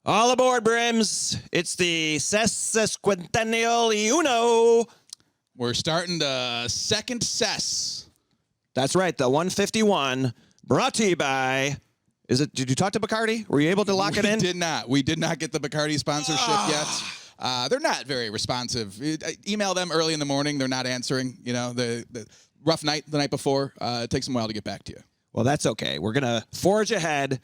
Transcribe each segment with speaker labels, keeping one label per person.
Speaker 1: All aboard, Brims. It's the sesquicentennial uno.
Speaker 2: We're starting the second ses.
Speaker 1: That's right, the 151, brought to you by... Did you talk to Bacardi? Were you able to lock it in?
Speaker 2: We did not get the Bacardi sponsorship yet. They're not very responsive. I email them early in the morning. They're not answering. You know, the rough night the night before. It takes them a while to get back to you.
Speaker 1: Well, that's okay. We're going to forge ahead,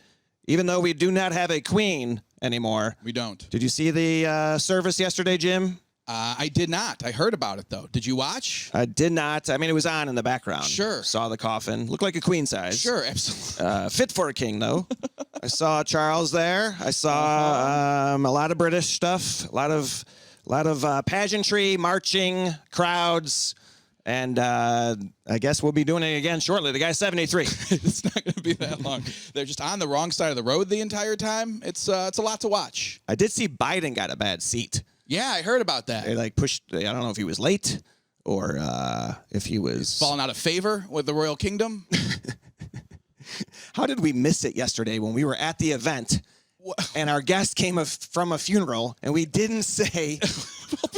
Speaker 1: even though we do not have a queen anymore.
Speaker 2: We don't.
Speaker 1: Did you see the service yesterday, Jim?
Speaker 2: I did not. I heard about it, though. Did you watch?
Speaker 1: I did not. I mean, it was on in the background.
Speaker 2: Sure.
Speaker 1: Saw the coffin. Looked like a queen size.
Speaker 2: Sure, absolutely.
Speaker 1: Fit for a king, though. I saw Charles there. I saw a lot of British stuff. A lot of pageantry, marching, crowds. And I guess we'll be doing it again shortly. The guy's 73.
Speaker 2: It's not going to be that long. They're just on the wrong side of the road the entire time. It's a lot to watch.
Speaker 1: I did see Biden got a bad seat.
Speaker 2: Yeah, I heard about that.
Speaker 1: They pushed. I don't know if he was late or if he was
Speaker 2: falling out of favor with the royal kingdom.
Speaker 1: How did we miss it yesterday when we were at the event and our guest came from a funeral and we didn't say,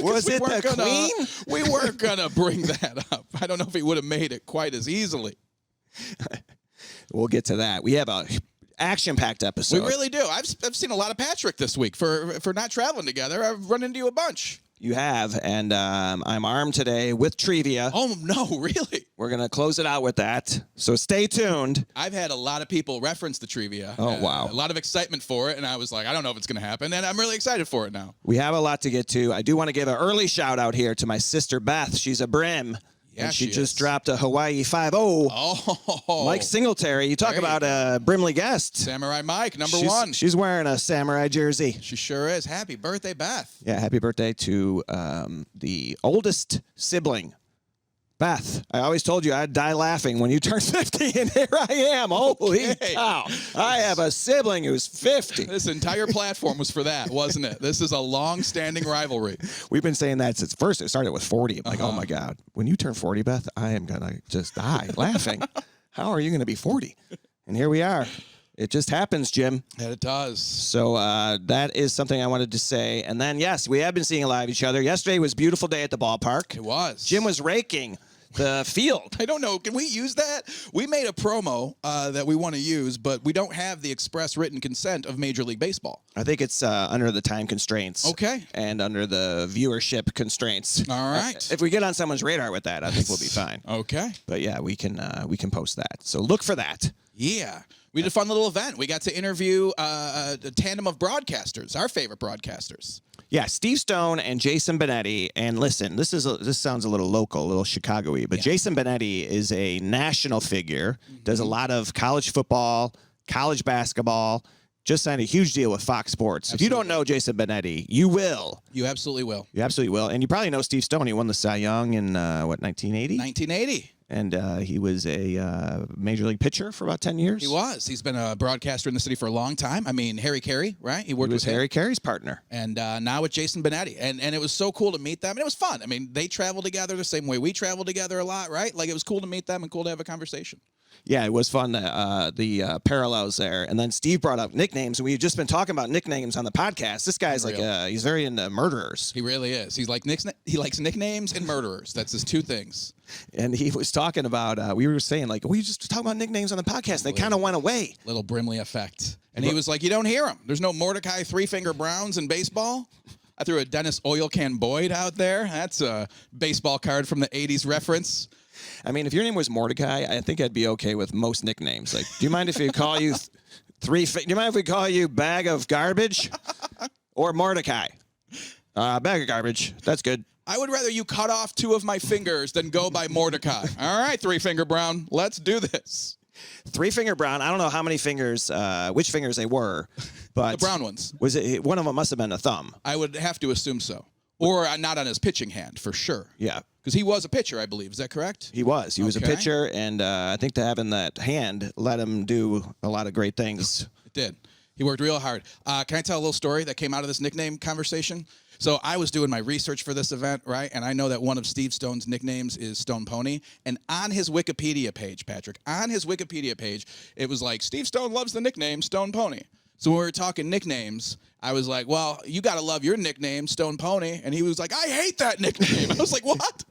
Speaker 1: was it the queen?
Speaker 2: We weren't going to bring that up. I don't know if he would have made it quite as easily.
Speaker 1: We'll get to that. We have a action-packed episode.
Speaker 2: We really do. I've seen a lot of Patrick this week for not traveling together. I've run into you a bunch.
Speaker 1: You have, and I'm armed today with trivia.
Speaker 2: Oh, no, really?
Speaker 1: We're going to close it out with that, so stay tuned.
Speaker 2: I've had a lot of people reference the trivia.
Speaker 1: Oh, wow.
Speaker 2: A lot of excitement for it, and I was like, I don't know if it's going to happen, and I'm really excited for it now.
Speaker 1: We have a lot to get to. I do want to give an early shout-out here to my sister, Beth. She's a Brim.
Speaker 2: Yeah,
Speaker 1: and she just dropped a Hawaii 5-0.
Speaker 2: Oh.
Speaker 1: Mike Singletary. You talk about a Brimley guest.
Speaker 2: Samurai Mike, number one.
Speaker 1: She's wearing a samurai jersey.
Speaker 2: She sure is. Happy birthday, Beth.
Speaker 1: Yeah, happy birthday to the oldest sibling, Beth. I always told you I'd die laughing when you turn 50, and here I am. Holy cow. I have a sibling who's 50.
Speaker 2: This entire platform was for that, wasn't it? This is a long-standing rivalry.
Speaker 1: We've been saying that since first. It started with 40. I'm like, oh, my God. When you turn 40, Beth, I am going to just die laughing. How are you going to be 40? And here we are. It just happens, Jim.
Speaker 2: Yeah, it does.
Speaker 1: So that is something I wanted to say. And then, yes, we have been seeing live each other. Yesterday was a beautiful day at the ballpark.
Speaker 2: It was.
Speaker 1: Jim was raking the field.
Speaker 2: I don't know. Can we use that? We made a promo that we want to use, but we don't have the express written consent of Major League Baseball.
Speaker 1: I think it's under the time constraints.
Speaker 2: Okay.
Speaker 1: And under the viewership constraints.
Speaker 2: All right.
Speaker 1: If we get on someone's radar with that, I think we'll be fine.
Speaker 2: Okay.
Speaker 1: But yeah, we can post that. So look for that.
Speaker 2: Yeah. We did a fun little event. We got to interview a tandem of broadcasters, our favorite broadcasters.
Speaker 1: Yeah, Steve Stone and Jason Benetti. And listen, this sounds a little local, a little Chicago-y, but Jason Benetti is a national figure, does a lot of college football, college basketball, just signed a huge deal with Fox Sports. Absolutely. If you don't know Jason Benetti, you will.
Speaker 2: You absolutely will.
Speaker 1: You absolutely will. And you probably know Steve Stone. He won the Cy Young in, 1980?
Speaker 2: 1980.
Speaker 1: And he was a major league pitcher for about 10 years.
Speaker 2: He was. He's been a broadcaster in the city for a long time. I mean, Harry Carey, right? He was
Speaker 1: Harry Carey's partner.
Speaker 2: And now with Jason Benetti. And it was so cool to meet them. And it was fun. I mean, they traveled together the same way we traveled together a lot, right? Like, it was cool to meet them and cool to have a conversation.
Speaker 1: Yeah, it was fun, the parallels there. And then Steve brought up nicknames, and we've just been talking about nicknames on the podcast. This guy's he's very into murderers.
Speaker 2: He really is. He likes nicknames and murderers. That's his two things.
Speaker 1: And he was talking about, we were saying, like, we just talking about nicknames on the podcast. They kind of went away.
Speaker 2: Little Brimley effect. And he was like, you don't hear them. There's no Mordecai Three-Finger Browns in baseball. I threw a Dennis Oil Can Boyd out there. That's a baseball card from the 80s reference.
Speaker 1: I mean, if your name was Mordecai, I think I'd be okay with most nicknames. Like, do you mind if we call you do you mind if we call you Bag of Garbage or Mordecai? Bag of Garbage. That's good.
Speaker 2: I would rather you cut off two of my fingers than go by Mordecai. All right, Three-Finger Brown, let's do this.
Speaker 1: Three-Finger Brown. I don't know how many fingers, which fingers they were, but
Speaker 2: the brown ones.
Speaker 1: Was it one of them? Must have been a thumb.
Speaker 2: I would have to assume so, or not on his pitching hand for sure.
Speaker 1: Yeah.
Speaker 2: Because he was a pitcher, I believe. Is that correct?
Speaker 1: He was. He was a pitcher, and I think to having that hand let him do a lot of great things.
Speaker 2: It did. He worked real hard. Can I tell a little story that came out of this nickname conversation? So I was doing my research for this event, right? And I know that one of Steve Stone's nicknames is Stone Pony. And on his Wikipedia page, Patrick, it was like, Steve Stone loves the nickname Stone Pony. So when we were talking nicknames, I was like, well, you got to love your nickname, Stone Pony. And he was like, I hate that nickname. I was like, what?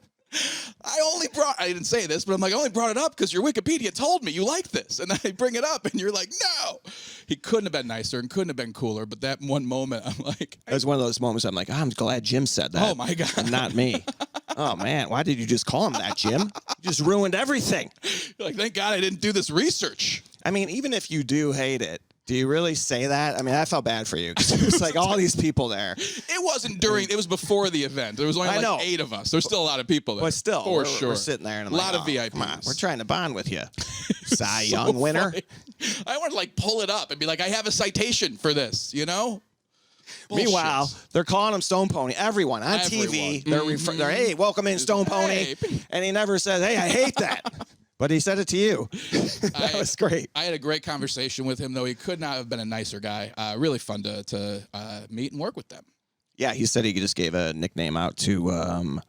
Speaker 2: I didn't say this, but I'm like, I only brought it up because your Wikipedia told me you like this. And I bring it up and you're like, no. He couldn't have been nicer and couldn't have been cooler. But that one moment, I'm like.
Speaker 1: It was one of those moments I'm like, I'm glad Jim said that.
Speaker 2: Oh, my God.
Speaker 1: And not me. Oh, man. Why did you just call him that, Jim? You just ruined everything.
Speaker 2: You're like, thank God I didn't do this research.
Speaker 1: I mean, even if you do hate it, do you really say that? I mean, I felt bad for you. It's like all these people there.
Speaker 2: It wasn't during, it was before the event. There was only like 8 of us. There's still a lot of people there.
Speaker 1: But still,
Speaker 2: for sure.
Speaker 1: We're sitting there and I'm
Speaker 2: a lot
Speaker 1: like,
Speaker 2: of VIPs.
Speaker 1: Come on, we're trying to bond with you. Cy
Speaker 2: So
Speaker 1: Young winner.
Speaker 2: funny. I want to like pull it up and be like, I have a citation for this, you know?
Speaker 1: Meanwhile, they're calling him Stone Pony. Everyone on
Speaker 2: Everyone.
Speaker 1: TV, they're hey, welcome in Stone Pony.
Speaker 2: Hey.
Speaker 1: And he never says, hey, I hate that. But he said it to you. That was great.
Speaker 2: I had a great conversation with him, though. He could not have been a nicer guy. Really fun to meet and work with them.
Speaker 1: Yeah, he said he just gave a nickname out to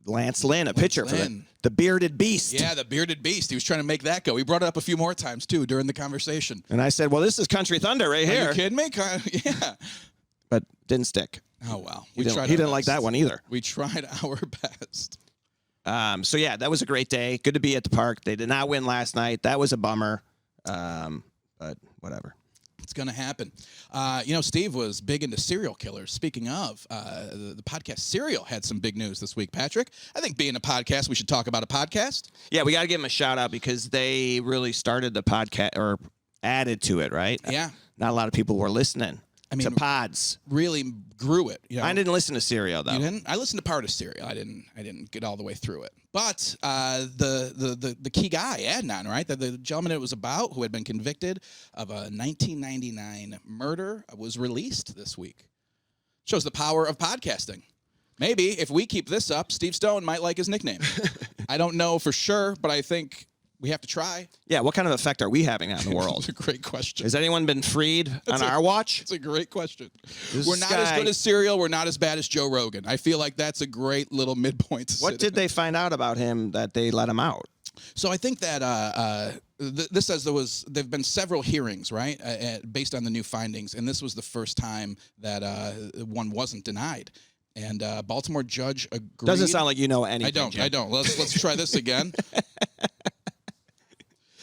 Speaker 1: Lance Lynn, a pitcher for the Bearded Beast.
Speaker 2: Yeah, the Bearded Beast. He was trying to make that go. He brought it up a few more times, too, during the conversation.
Speaker 1: And I said, well, this is Country Thunder right here.
Speaker 2: Are you kidding me? Yeah.
Speaker 1: But didn't stick.
Speaker 2: Oh, well.
Speaker 1: He didn't like that one either.
Speaker 2: We tried our best.
Speaker 1: So, yeah, that was a great day. Good to be at the park. They did not win last night. That was a bummer. But whatever.
Speaker 2: It's going to happen. Steve was big into serial killers. Speaking of, the podcast Serial had some big news this week, Patrick. I think being a podcast, we should talk about a podcast.
Speaker 1: Yeah, we got to give them a shout out because they really started the podcast or added to it, right?
Speaker 2: Yeah.
Speaker 1: Not a lot of people were listening to pods.
Speaker 2: Really grew it. You know?
Speaker 1: I didn't listen to Serial, though.
Speaker 2: You didn't? I listened to part of Serial. I didn't get all the way through it. But the key guy, Adnan, right? The gentleman it was about, who had been convicted of a 1999 murder, was released this week. Shows the power of podcasting. Maybe if we keep this up, Steve Stone might like his nickname. I don't know for sure, but I think we have to try.
Speaker 1: Yeah, what kind of effect are we having out in the world?
Speaker 2: That's a great question.
Speaker 1: Has anyone been freed on our watch?
Speaker 2: It's a great question. We're not as good as Serial. We're not as bad as Joe Rogan. I feel like that's a great little midpoint.
Speaker 1: What did they find out about him that they let him out?
Speaker 2: So I think that this says there've been several hearings, right, based on the new findings, and this was the first time that one wasn't denied. And Baltimore judge agreed.
Speaker 1: Doesn't sound like you know anything.
Speaker 2: I don't. Let's try this again.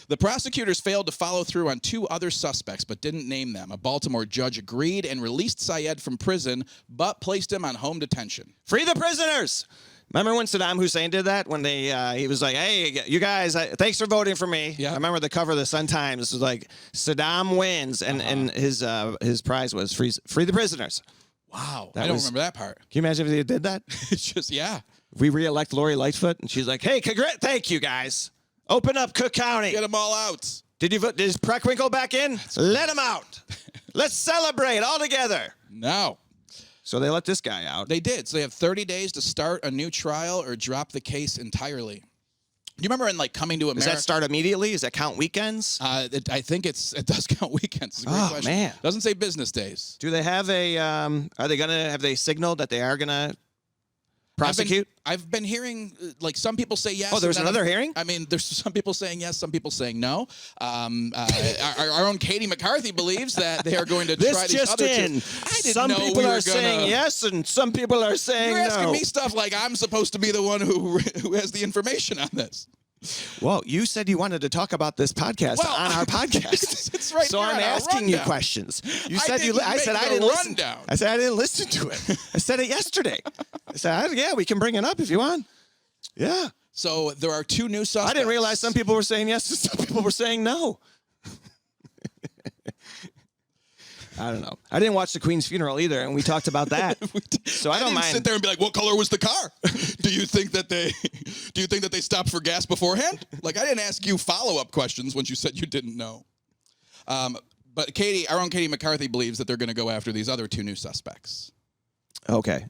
Speaker 2: The prosecutors failed to follow through on 2 other suspects, but didn't name them. A Baltimore judge agreed and released Syed from prison, but placed him on home detention.
Speaker 1: Free the prisoners! Remember when Saddam Hussein did that? When he was like, hey, you guys, thanks for voting for me.
Speaker 2: Yeah.
Speaker 1: I remember the cover of the Sun-Times was like, Saddam wins, and his prize was free the prisoners.
Speaker 2: Wow. I don't remember that part.
Speaker 1: Can you imagine if they did that?
Speaker 2: It's just, yeah.
Speaker 1: If we re-elect Lori Lightfoot, and she's like, hey, thank you, guys. Open up Cook County.
Speaker 2: Get them all out.
Speaker 1: Did you vote? Is Preckwinkle back in? Let him out. Let's celebrate all together.
Speaker 2: No.
Speaker 1: So they let this guy out.
Speaker 2: They did. So they have 30 days to start a new trial or drop the case entirely. Do you remember in Coming to America?
Speaker 1: Does that start immediately? Does that count weekends?
Speaker 2: I think it does count weekends. It's a great question.
Speaker 1: Man.
Speaker 2: Doesn't say business days.
Speaker 1: Do they have have they signaled that they are going to prosecute?
Speaker 2: I've been hearing some people say yes.
Speaker 1: Oh, there's another hearing?
Speaker 2: I mean, there's some people saying yes, some people saying no. Our own Katie McCarthy believes that they are going to try these other two. I didn't
Speaker 1: some
Speaker 2: know
Speaker 1: people
Speaker 2: we were
Speaker 1: are saying yes, and some people are saying no.
Speaker 2: You're asking me stuff like I'm supposed to be the one who has the information on this.
Speaker 1: Well, you said you wanted to talk about this podcast on our podcast.
Speaker 2: It's right
Speaker 1: so
Speaker 2: here
Speaker 1: I'm asking you questions. You said I said I didn't listen. I said I didn't listen to it. I said it yesterday. I said, yeah, we can bring it up if you want. Yeah.
Speaker 2: So there are 2 new suspects.
Speaker 1: I didn't realize some people were saying yes and some people were saying no. I don't know. I didn't watch the Queen's funeral either, and we talked about that. So I don't mind.
Speaker 2: Sit there and be like, "What color was the car?" Do you think that they stopped for gas beforehand? I didn't ask you follow-up questions once you said you didn't know. But our own Katie McCarthy believes that they're going to go after these other 2 new suspects.
Speaker 1: Okay,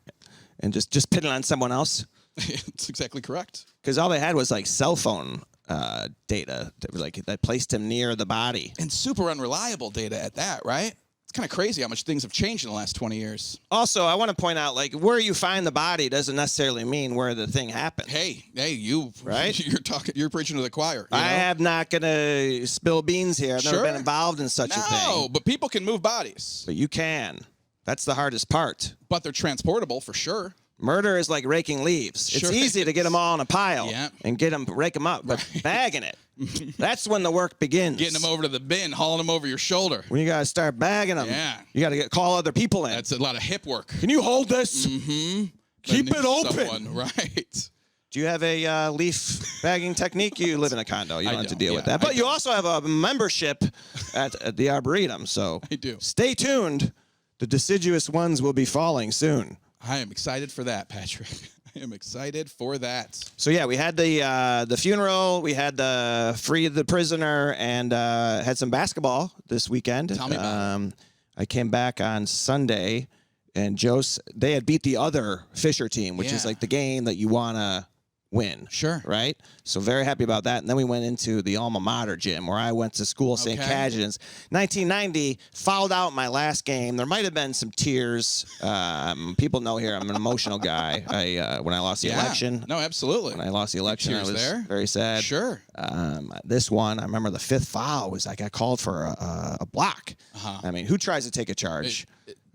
Speaker 1: and just pin it on someone else.
Speaker 2: That's exactly correct.
Speaker 1: Because all they had was cell phone data that placed him near the body,
Speaker 2: and super unreliable data at that, right? It's kind of crazy how much things have changed in the last 20 years.
Speaker 1: Also, I want to point out, like, where you find the body doesn't necessarily mean where the thing happened.
Speaker 2: Hey, you
Speaker 1: right?
Speaker 2: You're preaching to the choir. You know?
Speaker 1: I am not gonna spill beans here. I've never been involved in such a thing.
Speaker 2: No, but people can move bodies.
Speaker 1: But you can. That's the hardest part.
Speaker 2: But they're transportable for sure.
Speaker 1: Murder is like raking leaves.
Speaker 2: Sure
Speaker 1: it's easy to get them all in a pile
Speaker 2: Yeah.
Speaker 1: and rake them up, but bagging it, that's when the work begins.
Speaker 2: Getting them over to the bin, hauling them over your shoulder.
Speaker 1: When you got to start bagging them, you got to call other people in.
Speaker 2: That's a lot of hip work.
Speaker 1: Can you hold this?
Speaker 2: Mm-hmm.
Speaker 1: Keep it open.
Speaker 2: Someone, right.
Speaker 1: Do you have a leaf bagging technique? You live in a condo. You don't have to deal with that. But you also have a membership at the Arboretum, so
Speaker 2: I do.
Speaker 1: Stay tuned. The deciduous ones will be falling soon.
Speaker 2: I am excited for that, Patrick. I am excited for that.
Speaker 1: So yeah, we had the funeral, we had the free the prisoner, and had some basketball this weekend.
Speaker 2: Tell me about it.
Speaker 1: I came back on Sunday, and they had beat the other Fisher team, which is like the game that you wanna win.
Speaker 2: Sure.
Speaker 1: Right? So very happy about that. And then we went into the alma mater gym where I went to school, St. Cadgins. 1990, fouled out my last game. There might have been some tears. People know here I'm an emotional guy. When I lost the election.
Speaker 2: No, absolutely.
Speaker 1: When I lost the election, I was very sad.
Speaker 2: Sure.
Speaker 1: This one, I remember the fifth foul was I got called for a block. I mean, who tries to take a charge?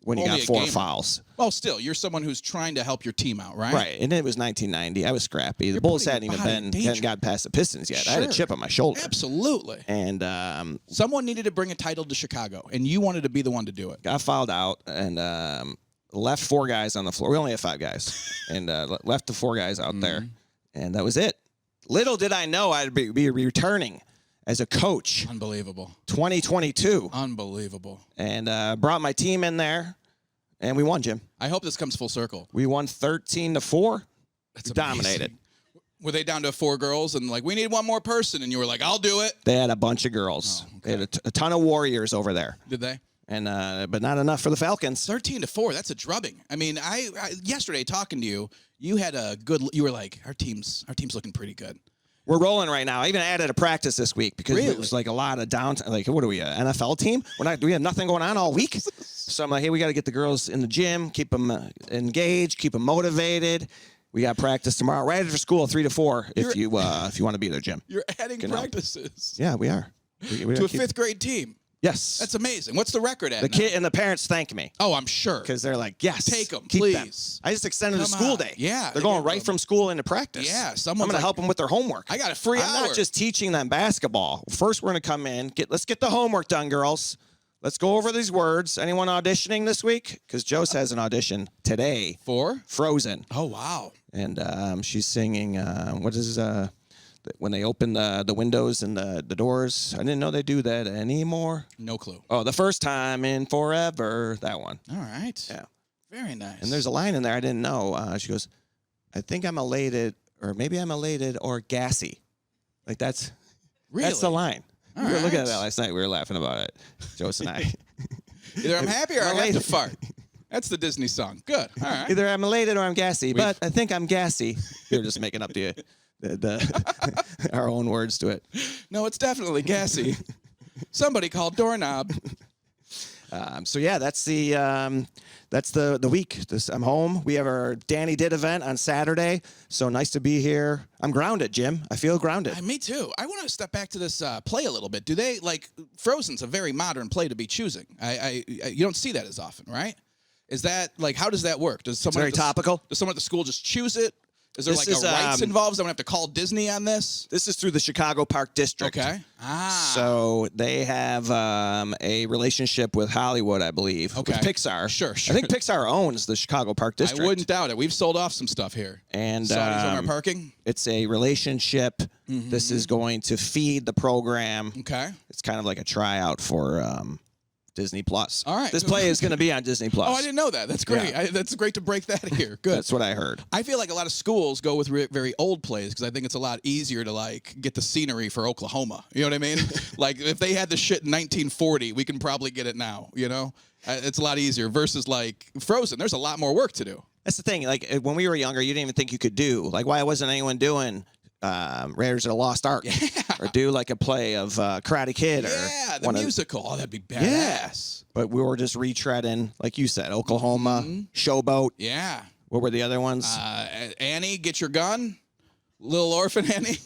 Speaker 1: When you got 4 fouls.
Speaker 2: Well, still, you're someone who's trying to help your team out, right?
Speaker 1: Right, and it was 1990. I was scrappy. The Bulls hadn't gotten past the Pistons yet. I had a chip on my shoulder.
Speaker 2: Absolutely.
Speaker 1: And
Speaker 2: someone needed to bring a title to Chicago, and you wanted to be the one to do it.
Speaker 1: Got fouled out and left 4 guys on the floor. We only have 5 guys, and left the 4 guys out there, and that was it. Little did I know I'd be returning as a coach.
Speaker 2: Unbelievable.
Speaker 1: 2022.
Speaker 2: Unbelievable.
Speaker 1: And brought my team in there, and we won, Jim.
Speaker 2: I hope this comes full circle.
Speaker 1: We won 13-4.
Speaker 2: That's
Speaker 1: dominated.
Speaker 2: Were they down to 4 girls and like, we need one more person, and you were like, I'll do it?
Speaker 1: They had a bunch of girls. They had a ton of warriors over there.
Speaker 2: Did they?
Speaker 1: And but not enough for the Falcons.
Speaker 2: 13-4. That's a drubbing. I mean, I yesterday talking to you, you had a good. You were like, our team's looking pretty good.
Speaker 1: We're rolling right now. I even added a practice this week because it was like a lot of downtime. Like, what are we, an NFL team? We have nothing going on all week. So I'm like, hey, we got to get the girls in the gym, keep them engaged, keep them motivated. We got practice tomorrow right after school, 3 to 4. If you want to be there, Jim.
Speaker 2: You're adding practices.
Speaker 1: Yeah, we are. We
Speaker 2: to a 5th grade team.
Speaker 1: Yes.
Speaker 2: That's amazing. What's the record at?
Speaker 1: The kid and the parents thank me.
Speaker 2: Oh, I'm sure.
Speaker 1: Because they're like, yes.
Speaker 2: Take them,
Speaker 1: keep
Speaker 2: please.
Speaker 1: Them. I just extended the school day.
Speaker 2: Yeah.
Speaker 1: They're going right from school into practice.
Speaker 2: Yeah.
Speaker 1: I'm going to help them with their homework.
Speaker 2: I got a free hour.
Speaker 1: I'm not just teaching them basketball. First, we're going to come in. Let's get the homework done, girls. Let's go over these words. Anyone auditioning this week? Because Jose has an audition today.
Speaker 2: For?
Speaker 1: Frozen.
Speaker 2: Oh, wow.
Speaker 1: And she's singing, what is when they open the windows and the doors. I didn't know they do that anymore.
Speaker 2: No clue.
Speaker 1: Oh, the first time in forever. That one.
Speaker 2: All right.
Speaker 1: Yeah.
Speaker 2: Very nice.
Speaker 1: And there's a line in there I didn't know. She goes, I think I'm elated, or maybe I'm elated or gassy. Like that's the line. We were looking at that last night. We were laughing about it, Joseph and I.
Speaker 2: Either I'm happy or I have to fart. That's the Disney song. Good. All right.
Speaker 1: Either I'm elated or I'm gassy, but I think I'm gassy. We were just making up the our own words to it.
Speaker 2: No, it's definitely gassy. Somebody called doorknob.
Speaker 1: So yeah, that's the week. I'm home. We have our Danny Did event on Saturday. So nice to be here. I'm grounded, Jim. I feel grounded.
Speaker 2: Me too. I want to step back to this play a little bit. Do they like Frozen's a very modern play to be choosing? You don't see that as often, right? Is that like how does that work? Does someone
Speaker 1: topical?
Speaker 2: Does someone at the school just choose it? Is there a rights involved? Does someone have to call Disney on this?
Speaker 1: This is through the Chicago Park District.
Speaker 2: Okay.
Speaker 1: So they have a relationship with Hollywood, I believe.
Speaker 2: Okay.
Speaker 1: With Pixar.
Speaker 2: Sure.
Speaker 1: I think Pixar owns the Chicago Park District.
Speaker 2: I wouldn't doubt it. We've sold off some stuff here.
Speaker 1: And
Speaker 2: Saudis on our parking.
Speaker 1: It's a relationship. Mm-hmm. This is going to feed the program.
Speaker 2: Okay.
Speaker 1: It's kind of like a tryout for Disney Plus.
Speaker 2: All right.
Speaker 1: This play is going to be on Disney Plus.
Speaker 2: Oh, I didn't know that. That's great.
Speaker 1: Yeah.
Speaker 2: That's great to break that here. Good.
Speaker 1: That's what I heard.
Speaker 2: I feel like a lot of schools go with very old plays because I think it's a lot easier to like get the scenery for Oklahoma. You know what I mean? Like if they had the shit in 1940, we can probably get it now. You know, it's a lot easier versus like Frozen. There's a lot more work to do.
Speaker 1: That's the thing. Like when we were younger, you didn't even think you could do. Like why wasn't anyone doing Raiders of the Lost Ark, or do like a play of Karate Kid, or
Speaker 2: the musical. Oh, that'd be badass.
Speaker 1: But we were just retreading, like you said, Oklahoma, Showboat.
Speaker 2: Yeah.
Speaker 1: What were the other ones?
Speaker 2: Annie, Get Your Gun, Little Orphan Annie.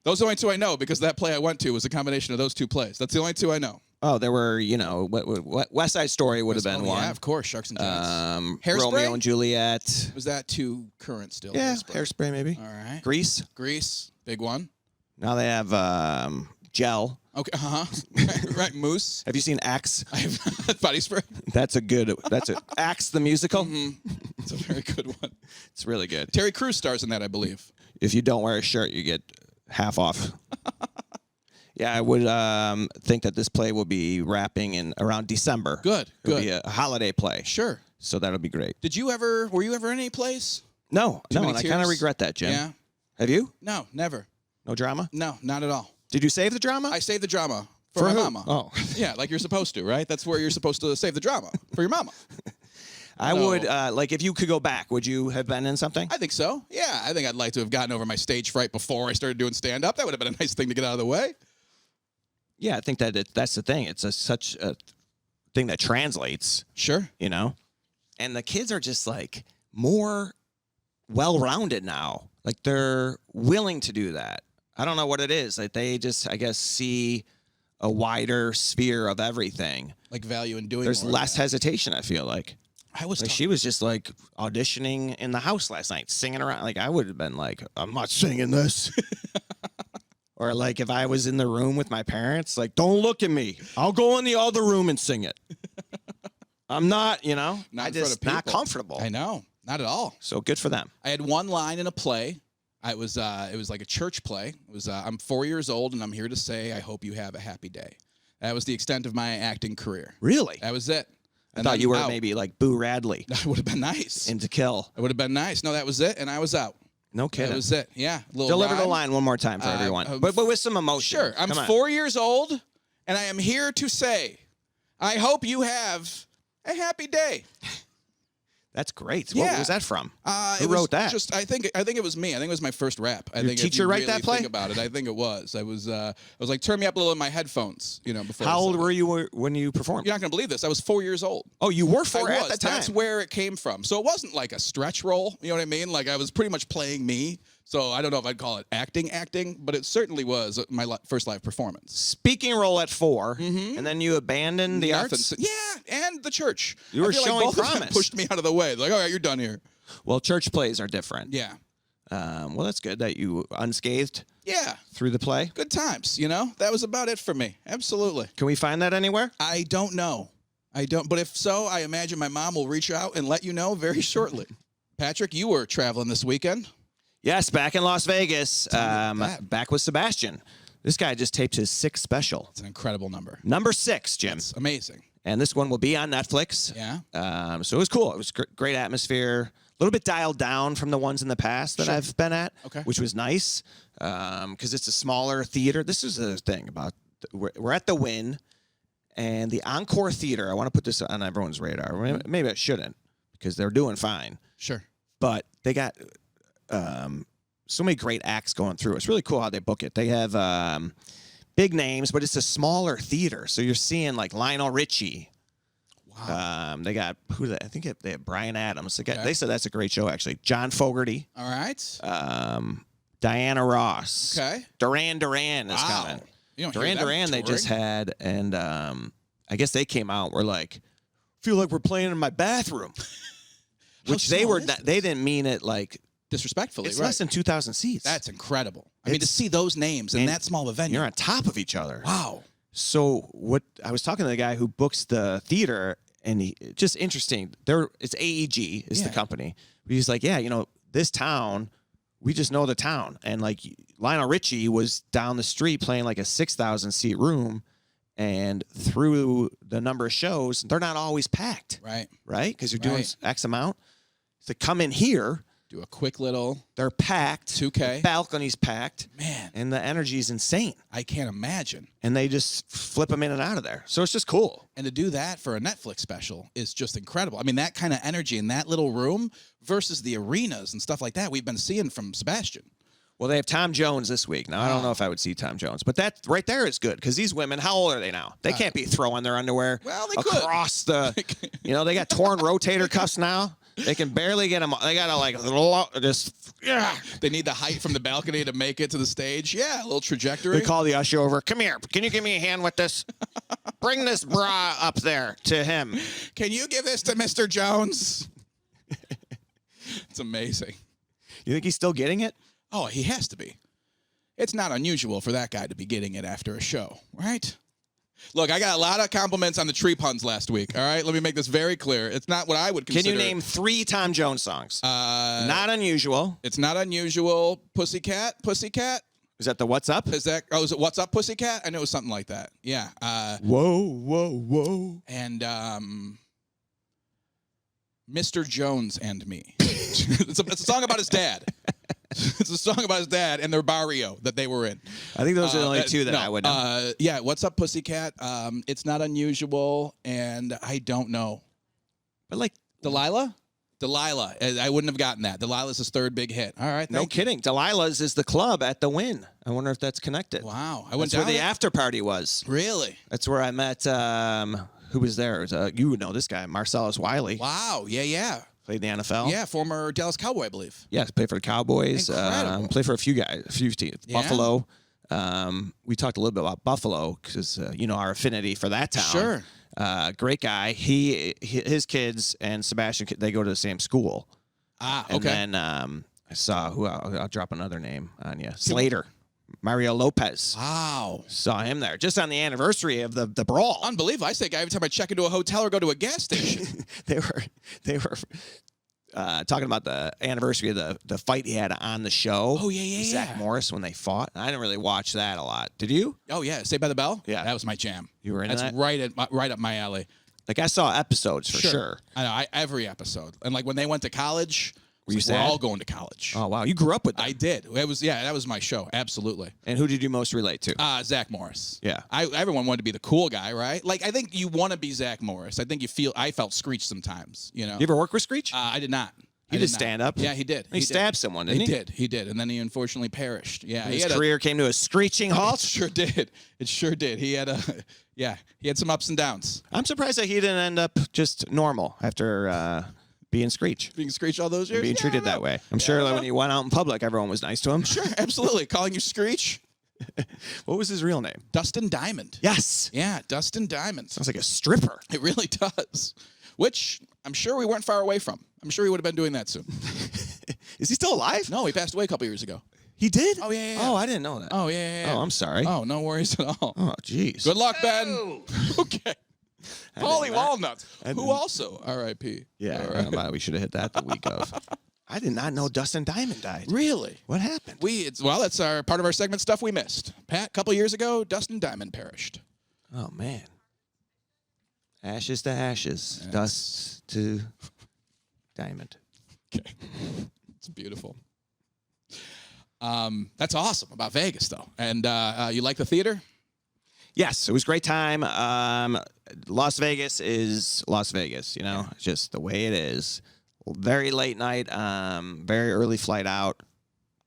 Speaker 2: Those are the only two I know because that play I went to was a combination of those two plays. That's the only two I know.
Speaker 1: Oh, there were, West Side Story would have been one.
Speaker 2: Yeah, of course, Sharks and Giants. Hairspray?
Speaker 1: Romeo and Juliet.
Speaker 2: Was that too current still?
Speaker 1: Yeah, Hairspray maybe.
Speaker 2: All right.
Speaker 1: Grease,
Speaker 2: big one.
Speaker 1: Now they have Gel.
Speaker 2: Okay, right, Moose.
Speaker 1: Have you seen Axe?
Speaker 2: I have body spray.
Speaker 1: That's Axe the musical.
Speaker 2: It's a very good one.
Speaker 1: It's really good.
Speaker 2: Terry Crews stars in that, I believe.
Speaker 1: If you don't wear a shirt, you get half off. Yeah, I would think that this play will be wrapping in around December.
Speaker 2: Good.
Speaker 1: It'll be a holiday play.
Speaker 2: Sure.
Speaker 1: So that'll be great.
Speaker 2: Were you ever in any plays?
Speaker 1: No, and I
Speaker 2: tears?
Speaker 1: kind of regret that, Jim.
Speaker 2: Yeah.
Speaker 1: Have you?
Speaker 2: No, never.
Speaker 1: No drama?
Speaker 2: No, not at all.
Speaker 1: Did you save the drama?
Speaker 2: I saved the drama for my
Speaker 1: who?
Speaker 2: mama.
Speaker 1: Oh.
Speaker 2: Yeah, like you're supposed to, right? That's where you're supposed to save the drama for your mama.
Speaker 1: I would, if you could go back, would you have been in something?
Speaker 2: I think so. Yeah, I think I'd like to have gotten over my stage fright before I started doing stand-up. That would have been a nice thing to get out of the way.
Speaker 1: Yeah, I think that's the thing. It's such a thing that translates.
Speaker 2: Sure.
Speaker 1: And the kids are just like more well-rounded now. Like they're willing to do that. I don't know what it is. Like they just, I guess, see a wider sphere of everything.
Speaker 2: Like value in doing.
Speaker 1: There's
Speaker 2: more
Speaker 1: less
Speaker 2: of that.
Speaker 1: hesitation, I feel like. She was just like auditioning in the house last night, singing around. Like I would have been like, I'm not singing this. Or like if I was in the room with my parents, like, don't look at me. I'll go in the other room and sing it. I'm not,
Speaker 2: not
Speaker 1: not comfortable.
Speaker 2: I know, not at all.
Speaker 1: So good for them.
Speaker 2: I had one line in a play. It was like a church play. It was I'm 4 years old and I'm here to say I hope you have a happy day. That was the extent of my acting career.
Speaker 1: Really?
Speaker 2: That was it.
Speaker 1: I thought you were maybe like Boo Radley.
Speaker 2: That would have been nice.
Speaker 1: In To Kill.
Speaker 2: It would have been nice. No, that was it, and I was out.
Speaker 1: No kidding.
Speaker 2: That was it. Yeah.
Speaker 1: Deliver the line one more time for everyone, but with some emotion.
Speaker 2: Sure. I'm 4 years old, and I am here to say, I hope you have a happy day.
Speaker 1: That's great.
Speaker 2: Yeah.
Speaker 1: What was that from?
Speaker 2: Who
Speaker 1: wrote that?
Speaker 2: I think it was me. I think it was my first rap.
Speaker 1: Your teacher write that play?
Speaker 2: Think about it. I think it was. I was like, turn me up a little in my headphones. Before.
Speaker 1: How old were you when you performed?
Speaker 2: You're not gonna believe this. I was 4 years old.
Speaker 1: Oh, you were 4 at the time.
Speaker 2: That's where it came from. So it wasn't like a stretch role. You know what I mean? Like I was pretty much playing me. So I don't know if I'd call it acting, but it certainly was my first live performance.
Speaker 1: Speaking role at 4, and then you abandoned the arts?
Speaker 2: Yeah, and the church.
Speaker 1: You were showing
Speaker 2: both
Speaker 1: promise.
Speaker 2: Of them pushed me out of the way. Like, all right, you're done here.
Speaker 1: Well, church plays are different.
Speaker 2: Yeah.
Speaker 1: Well, that's good that you unscathed.
Speaker 2: Yeah.
Speaker 1: Through the play.
Speaker 2: Good times, That was about it for me. Absolutely.
Speaker 1: Can we find that anywhere?
Speaker 2: I don't know. But if so, I imagine my mom will reach out and let you know very shortly. Patrick, you were traveling this weekend.
Speaker 1: Yes, back in Las Vegas, back with Sebastian. This guy just taped his 6th special.
Speaker 2: It's an incredible number.
Speaker 1: Number 6, Jim.
Speaker 2: It's amazing.
Speaker 1: And this one will be on Netflix.
Speaker 2: Yeah.
Speaker 1: So it was cool. It was great atmosphere. A little bit dialed down from the ones in the past that I've been at, which was nice because it's a smaller theater. This is the thing about we're at the Wynn and the Encore Theater. I want to put this on everyone's radar. Maybe I shouldn't because they're doing fine.
Speaker 2: Sure.
Speaker 1: But they got so many great acts going through. It's really cool how they book it. They have big names, but it's a smaller theater. So you're seeing like Lionel Richie. Wow. They got I think they have Bryan Adams. They said that's a great show actually. John Fogerty.
Speaker 2: All right.
Speaker 1: Diana Ross.
Speaker 2: Okay.
Speaker 1: Duran Duran is coming. Duran Duran they just had, and I guess they came out. We're like, feel like we're playing in my bathroom. Which they didn't mean it like
Speaker 2: disrespectfully.
Speaker 1: It's less than 2,000 seats.
Speaker 2: That's incredible. I mean, to see those names in that small of a venue.
Speaker 1: You're on top of each other.
Speaker 2: Wow.
Speaker 1: So what I was talking to the guy who books the theater, and just interesting. It's AEG is the company. But he's like, this town, we just know the town, and like Lionel Richie was down the street playing like a 6,000 seat room. And through the number of shows, they're not always packed.
Speaker 2: Right.
Speaker 1: Right? Because you're doing X amount. So come in here.
Speaker 2: Do a quick little.
Speaker 1: They're packed.
Speaker 2: 2K.
Speaker 1: The balcony's packed.
Speaker 2: Man.
Speaker 1: And the energy's insane.
Speaker 2: I can't imagine.
Speaker 1: And they just flip them in and out of there. So it's just cool.
Speaker 2: And to do that for a Netflix special is just incredible. I mean, that kind of energy in that little room versus the arenas and stuff like that we've been seeing from Sebastian.
Speaker 1: Well, they have Tom Jones this week. Now, I don't know if I would see Tom Jones, but that right there is good because these women, how old are they now? They can't be throwing their underwear across the, they got torn rotator cuffs now. They can barely get them. They got to
Speaker 2: They need the height from the balcony to make it to the stage. Yeah, a little trajectory.
Speaker 1: They call the usher over. Come here. Can you give me a hand with this? Bring this bra up there to him.
Speaker 2: Can you give this to Mr. Jones? It's amazing.
Speaker 1: You think he's still getting it?
Speaker 2: Oh, he has to be. It's not unusual for that guy to be getting it after a show, right? Look, I got a lot of compliments on the tree puns last week, all right? Let me make this very clear. It's not what I would consider.
Speaker 1: Can you name 3 Tom Jones songs? Not unusual.
Speaker 2: It's not unusual. Pussycat?
Speaker 1: Is that the What's Up?
Speaker 2: Is it What's Up, Pussycat? I know it was something like that. Yeah.
Speaker 1: Whoa, whoa, whoa.
Speaker 2: And Mr. Jones and Me. It's a song about his dad. It's a song about his dad and their barrio that they were in.
Speaker 1: I think those are the only 2 that I would know.
Speaker 2: Yeah, What's Up, Pussycat? It's not unusual, and I don't know.
Speaker 1: But like
Speaker 2: Delilah? Delilah. I wouldn't have gotten that. Delilah's his 3rd big hit. All right,
Speaker 1: no kidding. Delilah's is the club at the Wynn. I wonder if that's connected.
Speaker 2: Wow.
Speaker 1: That's where the after party was.
Speaker 2: Really?
Speaker 1: That's where I met, who was there? It was, you would know this guy, Marcellus Wiley.
Speaker 2: Wow. Yeah.
Speaker 1: Played in the NFL.
Speaker 2: Yeah, former Dallas Cowboy, I believe.
Speaker 1: Yes, played for the Cowboys.
Speaker 2: Incredible.
Speaker 1: Played for a few teams.
Speaker 2: Yeah.
Speaker 1: Buffalo. We talked a little bit about Buffalo because our affinity for that town.
Speaker 2: Sure.
Speaker 1: Great guy. His kids and Sebastian, they go to the same school.
Speaker 2: Okay.
Speaker 1: And then I saw I'll drop another name on you. Slater. Mario Lopez.
Speaker 2: Wow.
Speaker 1: Saw him there just on the anniversary of the brawl.
Speaker 2: Unbelievable. I say, guy, every time I check into a hotel or go to a gas station.
Speaker 1: they were talking about the anniversary of the fight he had on the show.
Speaker 2: Oh, yeah.
Speaker 1: Zach Morris when they fought. I didn't really watch that a lot. Did you?
Speaker 2: Oh, yeah. Saved by the Bell?
Speaker 1: Yeah.
Speaker 2: That was my jam.
Speaker 1: You were in that?
Speaker 2: That's right up my alley.
Speaker 1: Like I saw episodes for sure.
Speaker 2: I know. Every episode. And like when they went to college,
Speaker 1: we're
Speaker 2: all going to college.
Speaker 1: Oh, wow. You grew up with them.
Speaker 2: I did. That was my show. Absolutely.
Speaker 1: And who did you most relate to?
Speaker 2: Zach Morris.
Speaker 1: Yeah.
Speaker 2: Everyone wanted to be the cool guy, right? Like, I think you want to be Zach Morris. I think I felt Screech sometimes, You
Speaker 1: ever work with Screech?
Speaker 2: I did not.
Speaker 1: He did stand up?
Speaker 2: Yeah, he did.
Speaker 1: He stabbed someone, didn't he?
Speaker 2: He did. And then he unfortunately perished. Yeah.
Speaker 1: His career came to a screeching halt?
Speaker 2: It sure did. He had he had some ups and downs.
Speaker 1: I'm surprised that he didn't end up just normal after being Screech.
Speaker 2: Being Screech all those years?
Speaker 1: Being treated that way. I'm sure that when he went out in public, everyone was nice to him.
Speaker 2: Sure, absolutely. Calling you Screech.
Speaker 1: What was his real name?
Speaker 2: Dustin Diamond.
Speaker 1: Yes.
Speaker 2: Yeah, Dustin Diamond.
Speaker 1: Sounds like a stripper.
Speaker 2: It really does. Which I'm sure we weren't far away from. I'm sure he would have been doing that soon.
Speaker 1: Is he still alive?
Speaker 2: No, he passed away a couple years ago.
Speaker 1: He did?
Speaker 2: Oh, yeah.
Speaker 1: Oh, I didn't know that.
Speaker 2: Oh, yeah.
Speaker 1: Oh, I'm sorry.
Speaker 2: Oh, no worries at all.
Speaker 1: Oh, jeez.
Speaker 2: Good luck, Ben. Okay. Polly Walnuts, who also R.I.P.
Speaker 1: Yeah,
Speaker 2: all right.
Speaker 1: We should have hit that the week of. I did not know Dustin Diamond died.
Speaker 2: Really?
Speaker 1: What happened?
Speaker 2: That's our part of our segment stuff we missed. Pat, a couple years ago, Dustin Diamond perished.
Speaker 1: Oh, man. Ashes to ashes, dust to diamond.
Speaker 2: Okay. It's beautiful. That's awesome about Vegas, though. And you like the theater?
Speaker 1: Yes, it was a great time. Las Vegas is Las Vegas, just the way it is. Very late night, very early flight out.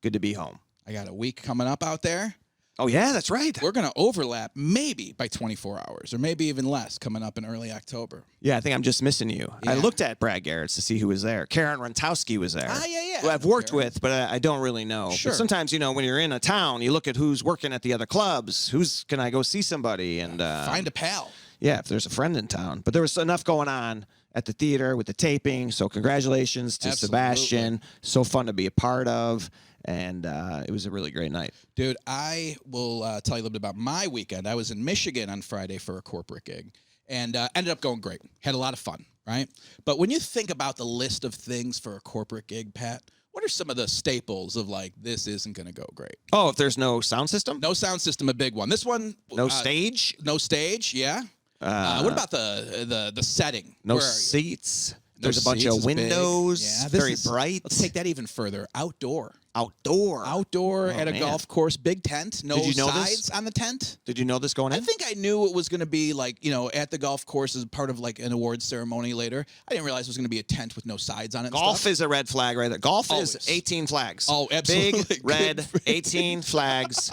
Speaker 1: Good to be home.
Speaker 2: I got a week coming up out there.
Speaker 1: Oh, yeah, that's right.
Speaker 2: We're going to overlap maybe by 24 hours or maybe even less coming up in early October.
Speaker 1: Yeah, I think I'm just missing you.
Speaker 2: Yeah.
Speaker 1: I looked at Brad Garrett's to see who was there. Karen Rentowski was there.
Speaker 2: Yeah.
Speaker 1: Who I've worked with, but I don't really know.
Speaker 2: Sure.
Speaker 1: But sometimes, when you're in a town, you look at who's working at the other clubs. Can I go see somebody? And
Speaker 2: find a pal.
Speaker 1: Yeah, if there's a friend in town. But there was enough going on at the theater with the taping. So congratulations to Sebastian. So fun to be a part of. And it was a really great night.
Speaker 2: Dude, I will tell you a little bit about my weekend. I was in Michigan on Friday for a corporate gig and ended up going great. Had a lot of fun, right? But when you think about the list of things for a corporate gig, Pat, what are some of the staples of this isn't going to go great?
Speaker 1: Oh, if there's no sound system?
Speaker 2: No sound system, a big one. This one.
Speaker 1: No stage?
Speaker 2: No stage, yeah. What about the setting?
Speaker 1: No seats? There's a bunch
Speaker 2: seats
Speaker 1: of
Speaker 2: is big.
Speaker 1: windows.
Speaker 2: Yeah,
Speaker 1: Very bright.
Speaker 2: Let's take that even further. Outdoor at a
Speaker 1: man.
Speaker 2: golf course, big tent, no
Speaker 1: Did you know
Speaker 2: sides
Speaker 1: this?
Speaker 2: on the tent.
Speaker 1: Did you know this going in?
Speaker 2: I think I knew it was going to be like, at the golf course as part of like an awards ceremony later. I didn't realize it was going to be a tent with no sides on it.
Speaker 1: Golf is a red flag right there. Golf
Speaker 2: Always.
Speaker 1: is 18 flags.
Speaker 2: Oh, absolutely.
Speaker 1: Big, red, 18 flags,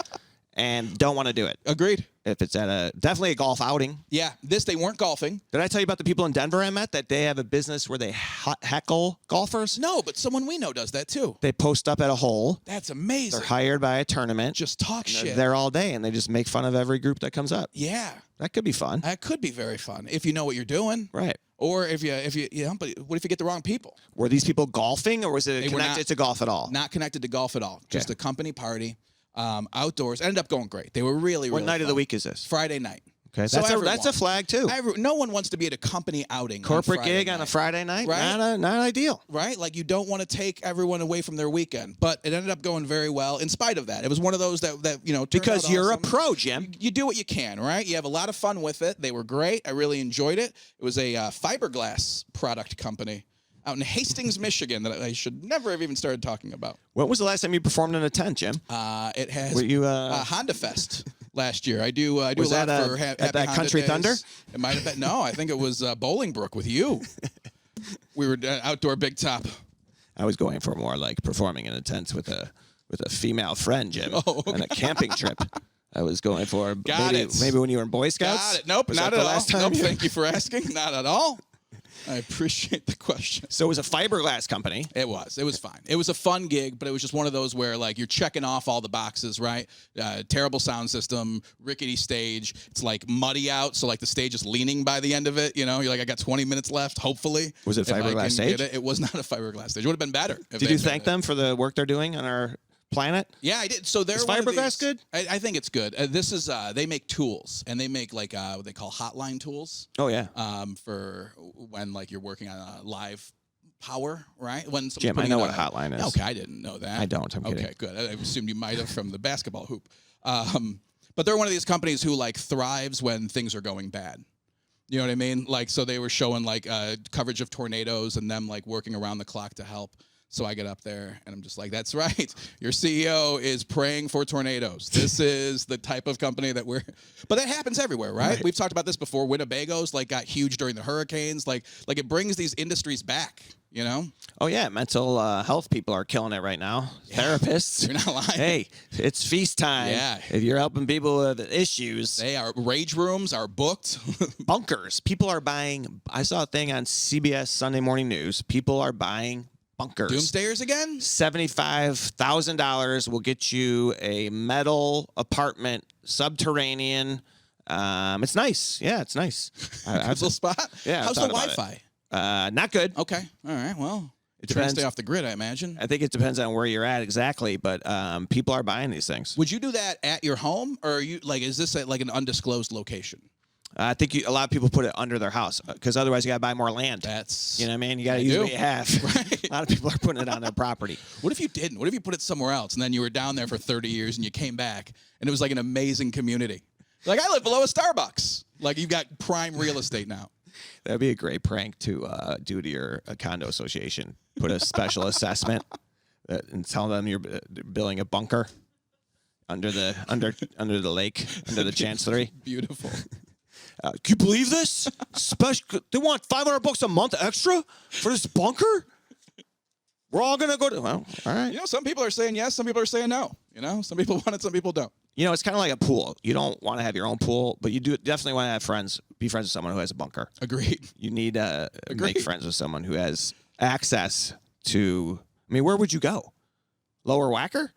Speaker 1: and don't want to do it.
Speaker 2: Agreed.
Speaker 1: If it's at definitely a golf outing.
Speaker 2: Yeah, they weren't golfing.
Speaker 1: Did I tell you about the people in Denver I met that they have a business where they heckle golfers?
Speaker 2: No, but someone we know does that too.
Speaker 1: They post up at a hole.
Speaker 2: That's amazing.
Speaker 1: They're hired by a tournament.
Speaker 2: Just talk
Speaker 1: They're
Speaker 2: shit.
Speaker 1: there all day, and they just make fun of every group that comes up.
Speaker 2: Yeah.
Speaker 1: That could be fun.
Speaker 2: That could be very fun if you know what you're doing.
Speaker 1: Right.
Speaker 2: Or if you but what if you get the wrong people?
Speaker 1: Were these people golfing, or was it
Speaker 2: They were
Speaker 1: connected to golf at all?
Speaker 2: Not connected to golf at all. Just a company party. Outdoors. Ended up going great. They were really,
Speaker 1: What
Speaker 2: really
Speaker 1: night of
Speaker 2: fun.
Speaker 1: the week is this?
Speaker 2: Friday night.
Speaker 1: Okay,
Speaker 2: So
Speaker 1: that's a flag too.
Speaker 2: No one wants to be at a company outing.
Speaker 1: Corporate
Speaker 2: on Friday
Speaker 1: gig
Speaker 2: night,
Speaker 1: on a Friday night,
Speaker 2: right?
Speaker 1: Not ideal.
Speaker 2: Right? Like you don't want to take everyone away from their weekend, but it ended up going very well in spite of that. It was one of those that turned
Speaker 1: Because
Speaker 2: out
Speaker 1: you're
Speaker 2: awesome.
Speaker 1: a pro, Jim.
Speaker 2: You do what you can, right? You have a lot of fun with it. They were great. I really enjoyed it. It was a fiberglass product company out in Hastings, Michigan that I should never have even started talking about.
Speaker 1: When was the last time you performed in a tent, Jim?
Speaker 2: It has
Speaker 1: Were you
Speaker 2: Honda Fest last year. I do a
Speaker 1: Was
Speaker 2: lot
Speaker 1: that,
Speaker 2: for
Speaker 1: at
Speaker 2: Happy
Speaker 1: that
Speaker 2: Honda
Speaker 1: Country
Speaker 2: Days.
Speaker 1: Thunder?
Speaker 2: It might have been. No, I think it was Bolingbrook with you. We were outdoor Big Top.
Speaker 1: I was going for more like performing in a tent with a female friend, Jim, on a camping trip. I was going for maybe when you were in Boy Scouts.
Speaker 2: Got it. Nope,
Speaker 1: Was
Speaker 2: not
Speaker 1: that
Speaker 2: at
Speaker 1: the
Speaker 2: all.
Speaker 1: last time?
Speaker 2: Nope, thank you for asking. Not at all. I appreciate the question.
Speaker 1: So it was a fiberglass company.
Speaker 2: It was fine. It was a fun gig, but it was just one of those where like you're checking off all the boxes, right? Terrible sound system, rickety stage. It's like muddy out, so like the stage is leaning by the end of it. You're like, I got 20 minutes left. Hopefully,
Speaker 1: Was it
Speaker 2: if I
Speaker 1: fiberglass
Speaker 2: can
Speaker 1: stage?
Speaker 2: get it. It was not a fiberglass stage. It would have been better.
Speaker 1: Did you thank them for the work they're doing on our planet?
Speaker 2: Yeah, I did. So they're
Speaker 1: Is
Speaker 2: one of
Speaker 1: fiberglass
Speaker 2: these-
Speaker 1: good?
Speaker 2: I think it's good. This is they make tools, and they make like what they call hotline tools.
Speaker 1: Oh yeah.
Speaker 2: For when like you're working on a live power, right? When
Speaker 1: Jim, I know what a hotline is.
Speaker 2: Okay, I didn't know that.
Speaker 1: I don't. I'm kidding.
Speaker 2: Okay, good. I assumed you might have from the basketball hoop. But they're one of these companies who like thrives when things are going bad. You know what I mean? Like, so they were showing like coverage of tornadoes and them like working around the clock to help. So I get up there and I'm just like, that's right. Your CEO is praying for tornadoes. This is the type of company that we're, but that happens everywhere, right? We've talked about this before. Winnebago's like got huge during the hurricanes. Like it brings these industries back,
Speaker 1: Oh yeah, mental health people are killing it right now. Yeah. Therapists.
Speaker 2: You're not lying.
Speaker 1: Hey, it's feast time.
Speaker 2: Yeah.
Speaker 1: If you're helping people with issues.
Speaker 2: Rage rooms are booked.
Speaker 1: Bunkers. People are buying. I saw a thing on CBS Sunday Morning News. People are buying bunkers.
Speaker 2: Doomsdayers again?
Speaker 1: $75,000 will get you a metal apartment, subterranean. It's nice. Yeah, it's nice.
Speaker 2: Cool spot?
Speaker 1: Yeah.
Speaker 2: How's the Wi-Fi?
Speaker 1: Not good.
Speaker 2: Okay. All right. Well,
Speaker 1: It
Speaker 2: trying to
Speaker 1: depends.
Speaker 2: stay off the grid, I imagine.
Speaker 1: I think it depends on where you're at exactly, but people are buying these things.
Speaker 2: Would you do that at your home, or are you like? Is this at like an undisclosed location?
Speaker 1: I think a lot of people put it under their house because otherwise you got to buy more land.
Speaker 2: That's
Speaker 1: You know what I mean? You got to use what you have.
Speaker 2: Right.
Speaker 1: A lot of people are putting it on their property.
Speaker 2: What if you didn't? What if you put it somewhere else and then you were down there for 30 years and you came back and it was like an amazing community? Like, I live below a Starbucks. Like, you've got prime real estate now.
Speaker 1: That'd be a great prank to do to your condo association. Put a special assessment and tell them you're building a bunker under the lake, under the Chancellery.
Speaker 2: Beautiful.
Speaker 1: Can you believe this? They want $500 a month extra for this bunker? We're all gonna go to. Well, all right.
Speaker 2: Some people are saying yes, some people are saying no. Some people want it, some people don't.
Speaker 1: It's kind of like a pool. You don't want to have your own pool, but you do definitely want to have friends. Be friends with someone who has a bunker.
Speaker 2: Agreed.
Speaker 1: You need to make friends with someone who has access to. I mean, where would you go? Lower Whacker?